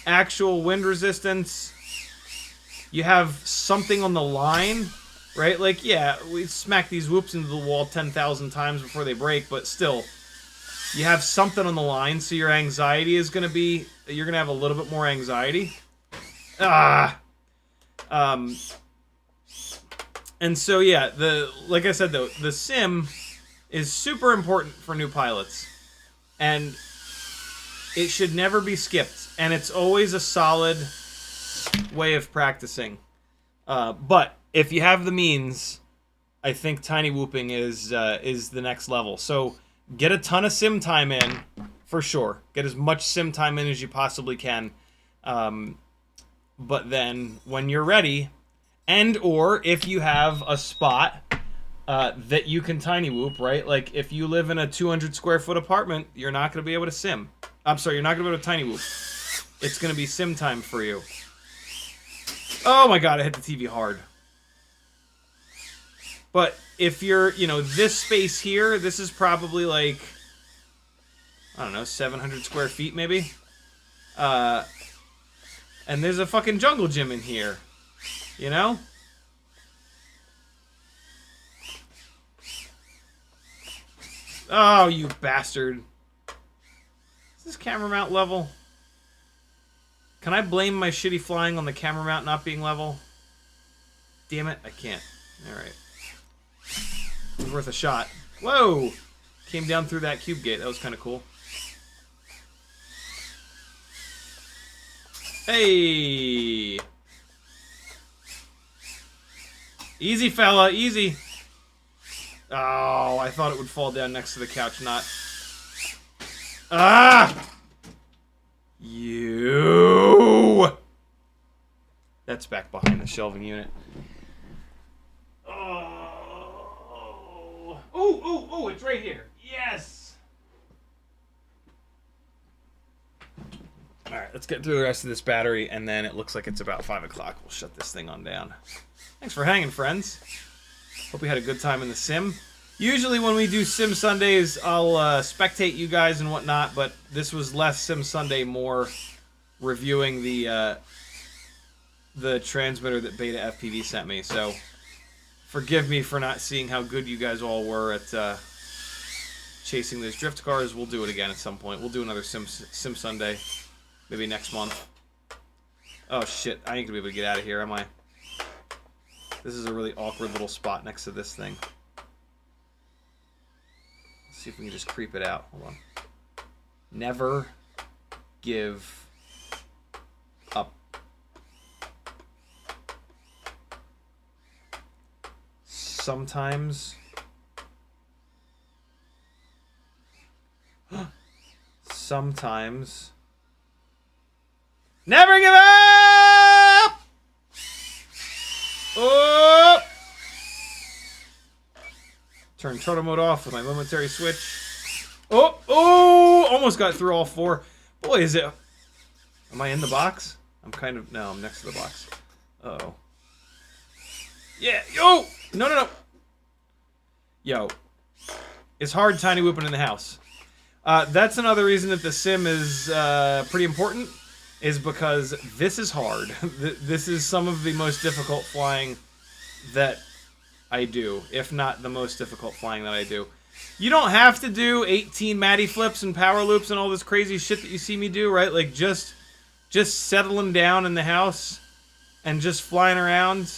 actual wind resistance. You have something on the line, right? Like, yeah, we smack these whoops into the wall 10,000 times before they break, but still, you have something on the line, so your anxiety is going to be... You're going to have a little bit more anxiety. And so, yeah, like I said, though, the sim is super important for new pilots. And it should never be skipped. And it's always a solid way of practicing. But if you have the means, I think tiny whooping is the next level. So get a ton of sim time in, for sure. Get as much sim time in as you possibly can. But then, when you're ready, and or if you have a spot that you can tiny whoop, right? Like, if you live in a 200 square foot apartment, you're not going to be able to sim. I'm sorry, you're not going to be able to tiny whoop. It's going to be sim time for you. Oh my god, I hit the TV hard. But if you're, this space here, this is probably like, I don't know, 700 square feet maybe? And there's a fucking jungle gym in here. You know? Oh, you bastard. Is this camera mount level? Can I blame my shitty flying on the camera mount not being level? Damn it, I can't. Alright. It was worth a shot. Whoa! Came down through that cube gate. That was kind of cool. Hey! Easy, fella, easy. Oh, I thought it would fall down next to the couch, not. Ah! You! That's back behind the shelving unit. Oh! Oh, it's right here. Yes! Alright, let's get through the rest of this battery, and then it looks like it's about 5 o'clock. We'll shut this thing on down. Thanks for hanging, friends. Hope you had a good time in the sim. Usually when we do Sim Sundays, I'll spectate you guys and whatnot, but this was less Sim Sunday, more reviewing the transmitter that BetaFPV sent me. So forgive me for not seeing how good you guys all were at chasing those drift cars. We'll do it again at some point. We'll do another Sim Sunday, maybe next month. Oh shit, I ain't gonna be able to get out of here, am I? This is a really awkward little spot next to this thing. Let's see if we can just creep it out. Hold on. Never give up. Sometimes. Sometimes. Never give up! Oh! Turn turtle mode off with my momentary switch. Oh! Oh! Almost got through all 4. Boy, is it... Am I in the box? I'm kind of... No, I'm next to the box. Uh-oh. Yeah! Yo! No, no, no! Yo. It's hard tiny whooping in the house. That's another reason that the sim is pretty important. Is because this is hard. This is some of the most difficult flying that I do, if not the most difficult flying that I do. You don't have to do 18 Matty flips and power loops and all this crazy shit that you see me do, right? Like just settling down in the house and just flying around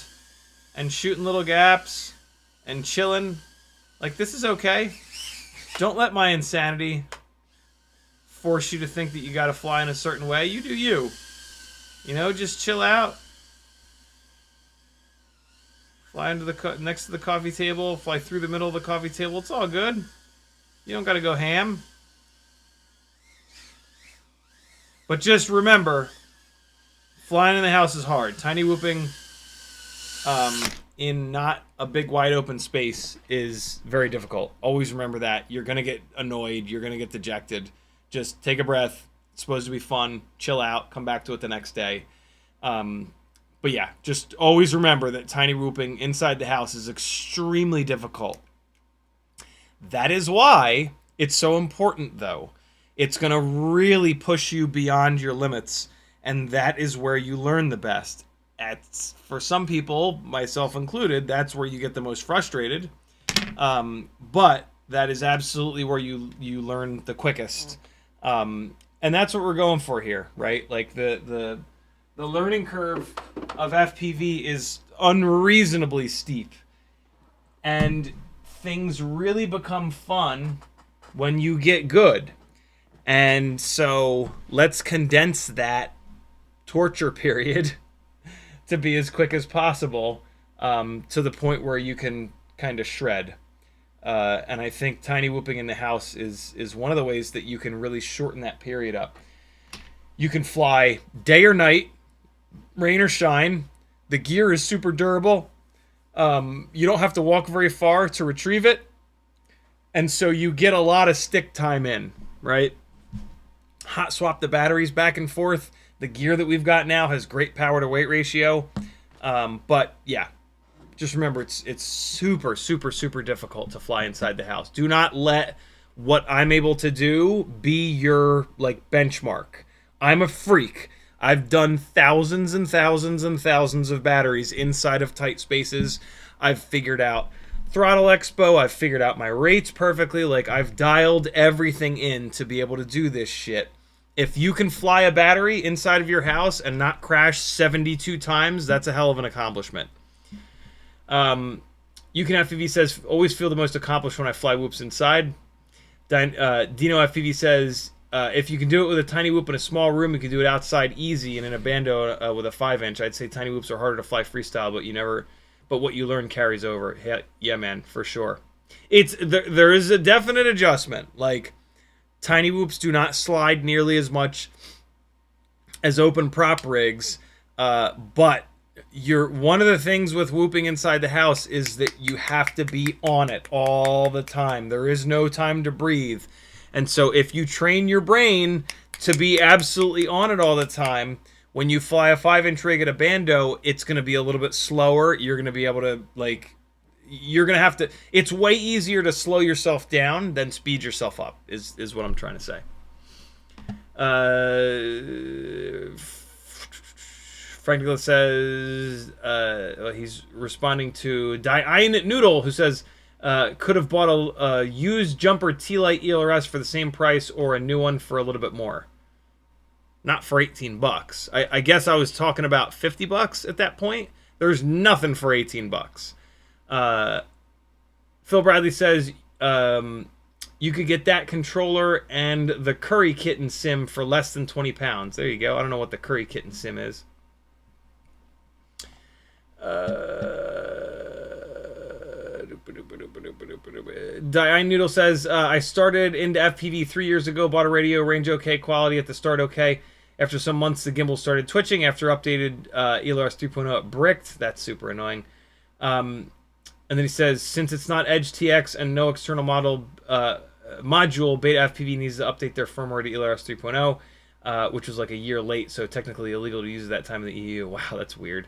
and shooting little gaps and chilling. Like, this is okay. Don't let my insanity force you to think that you gotta fly in a certain way. You do you. You know, just chill out. Fly into the next to the coffee table. Fly through the middle of the coffee table. It's all good. You don't gotta go ham. But just remember, flying in the house is hard. Tiny whooping in not a big wide open space is very difficult. Always remember that. You're gonna get annoyed. You're gonna get dejected. Just take a breath. It's supposed to be fun. Chill out. Come back to it the next day. But yeah, just always remember that tiny whooping inside the house is extremely difficult. That is why it's so important, though. It's going to really push you beyond your limits, and that is where you learn the best. For some people, myself included, that's where you get the most frustrated. But that is absolutely where you learn the quickest. And that's what we're going for here, right? Like the learning curve of FPV is unreasonably steep, and things really become fun when you get good. And so let's condense that torture period to be as quick as possible, to the point where you can kind of shred. And I think tiny whooping in the house is one of the ways that you can really shorten that period up. You can fly day or night, rain or shine. The gear is super durable. You don't have to walk very far to retrieve it. And so you get a lot of stick time in, right? Hot swap the batteries back and forth. The gear that we've got now has great power to weight ratio. But yeah, just remember, it's super, super, super difficult to fly inside the house. Do not let what I'm able to do be your like benchmark. I'm a freak. I've done thousands and thousands and thousands of batteries inside of tight spaces. I've figured out throttle expo. I've figured out my rates perfectly. Like, I've dialed everything in to be able to do this shit. if you can fly a battery inside of your house and not crash 72 times, that's a hell of an accomplishment. You Can FPV says, always feel the most accomplished when I fly whoops inside. Dino FPV says, if you can do it with a tiny whoop in a small room, you can do it outside easy and in a bando with a 5-inch. I'd say tiny whoops are harder to fly freestyle, but what you learn carries over. Yeah, man, for sure. There is a definite adjustment. Like, tiny whoops do not slide nearly as much as open prop rigs, but one of the things with whooping inside the house is that you have to be on it all the time. There is no time to breathe. And so if you train your brain to be absolutely on it all the time, when you fly a 5-inch rig at a bando, it's going to be a little bit slower. You're going to be able to, like, you're going to have to, it's way easier to slow yourself down than speed yourself up, is what I'm trying to say. Frank Nicholas says, he's responding to Dianit Noodle, who says, could have bought a used jumper T-Lite ELRS for the same price or a new one for a little bit more. Not for 18 bucks. I guess I was talking about 50 bucks at that point. There's nothing for 18 bucks. Phil Bradley says, you could get that controller and the Curry Kitten sim for less than 20 pounds. There you go. I don't know what the Curry Kitten sim is. Diane Noodle says, I started into FPV 3 years ago, bought a radio, range okay, quality at the start okay. After some months, the gimbal started twitching. After updated ELRS 3.0, it bricked. That's super annoying. And then he says, since it's not Edge TX and no external module, BetaFPV needs to update their firmware to ELRS 3.0, which was like a year late, so technically illegal to use at that time in the EU. Wow, that's weird.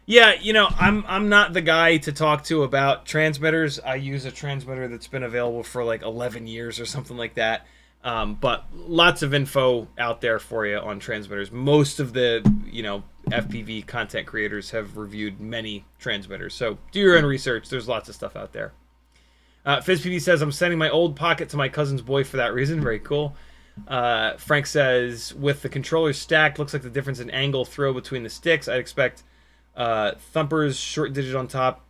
Yeah, you know, I'm not the guy to talk to about transmitters. I use a transmitter that's been available for like 11 years or something like that. But lots of info out there for you on transmitters. Most of the, FPV content creators have reviewed many transmitters. So do your own research. There's lots of stuff out there. FizzPV says, I'm sending my old pocket to my cousin's boy for that reason. Very cool. Frank says, with the controllers stacked, looks like the difference in angle throw between the sticks. I'd expect thumbers short digit on top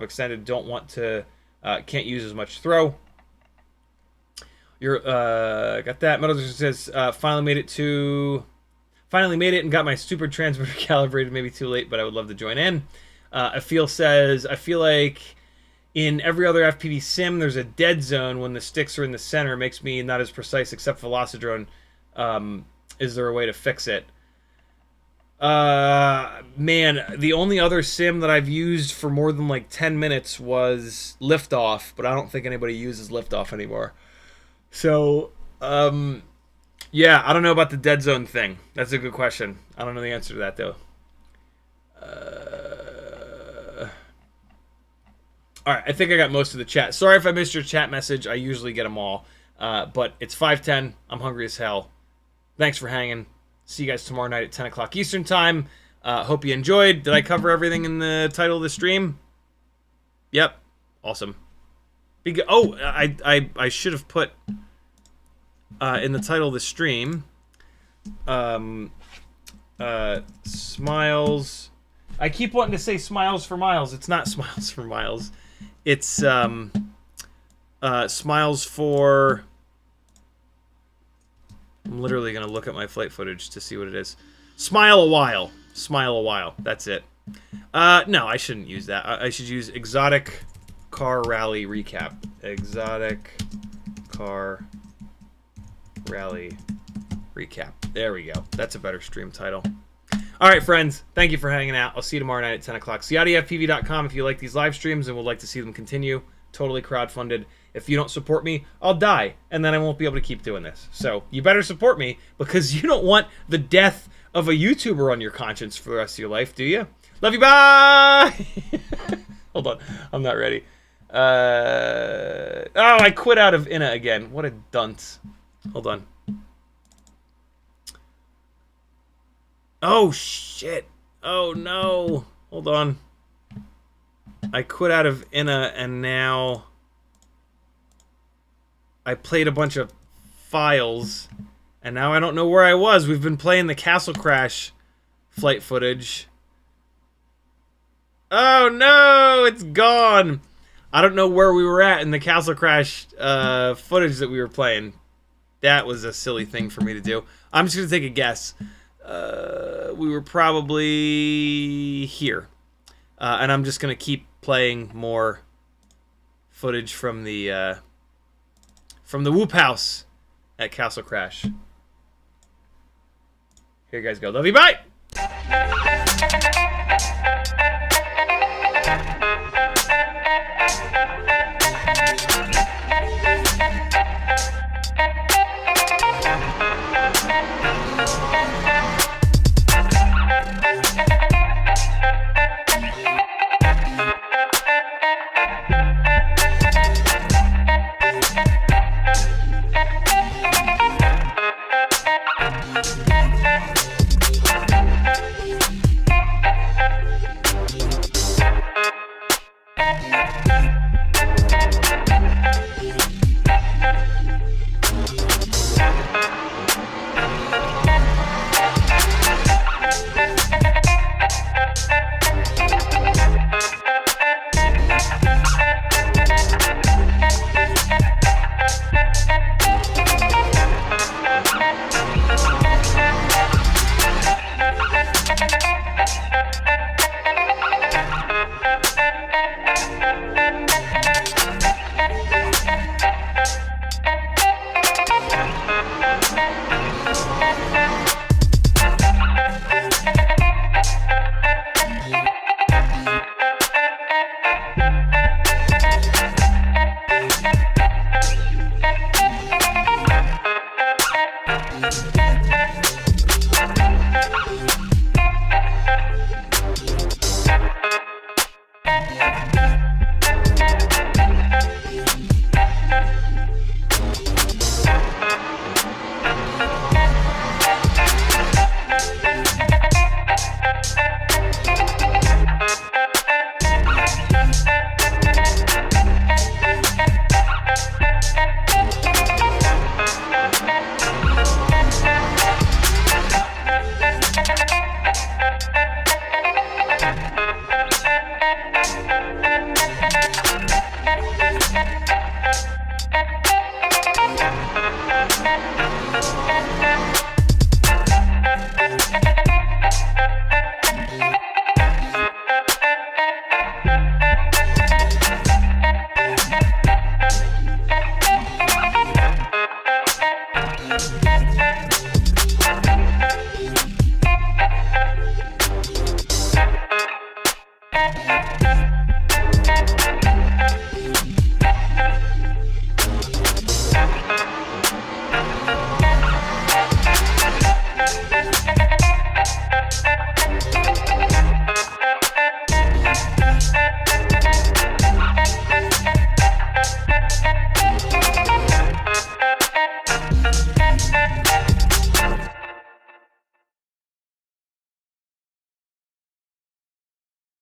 extended, can't use as much throw. You're got that. Metal says, finally made it and got my stupid transmitter calibrated. Maybe too late, but I would love to join in. I feel like in every other FPV sim, there's a dead zone when the sticks are in the center. It makes me not as precise, except Velocidrone. Is there a way to fix it? Man, the only other sim that I've used for more than like 10 minutes was Liftoff, but I don't think anybody uses Liftoff anymore. So, yeah, I don't know about the dead zone thing. That's a good question. I don't know the answer to that, though. All right, I think I got most of the chat. Sorry if I missed your chat message. I usually get them all. But it's 5:10. I'm hungry as hell. Thanks for hanging. See you guys tomorrow night at 10 o'clock Eastern Time. Hope you enjoyed. Did I cover everything in the title of the stream? Yep. Awesome. I should have put in the title of the stream smiles. I keep wanting to say smiles for miles. It's not smiles for miles. It's smiles for... I'm literally going to look at my flight footage to see what it is. Smile a while. Smile a while. That's it. No, I shouldn't use that. I should use Exotic Car Rally Recap. Exotic Car Rally Recap. There we go. That's a better stream title. All right, friends. Thank you for hanging out. I'll see you tomorrow night at 10 o'clock. CiottiFPV.com if you like these live streams and would like to see them continue. Totally crowdfunded. If you don't support me, I'll die, and then I won't be able to keep doing this. So you better support me, because you don't want the death of a YouTuber on your conscience for the rest of your life, do you? Love you, bye! Hold on, I'm not ready. Oh, I quit out of Inna again. What a dunce. Hold on. Oh, shit. Oh, no. Hold on. I quit out of Inna, and now I played a bunch of files, and now I don't know where I was. We've been playing the Castle Crash flight footage. Oh no, it's gone. I don't know where we were at in the Castle Crash footage that we were playing. That was a silly thing for me to do. I'm just going to take a guess. We were probably here. And I'm just going to keep playing more footage from the Whoop House at Castle Crash. Here you guys go. Love you, bye!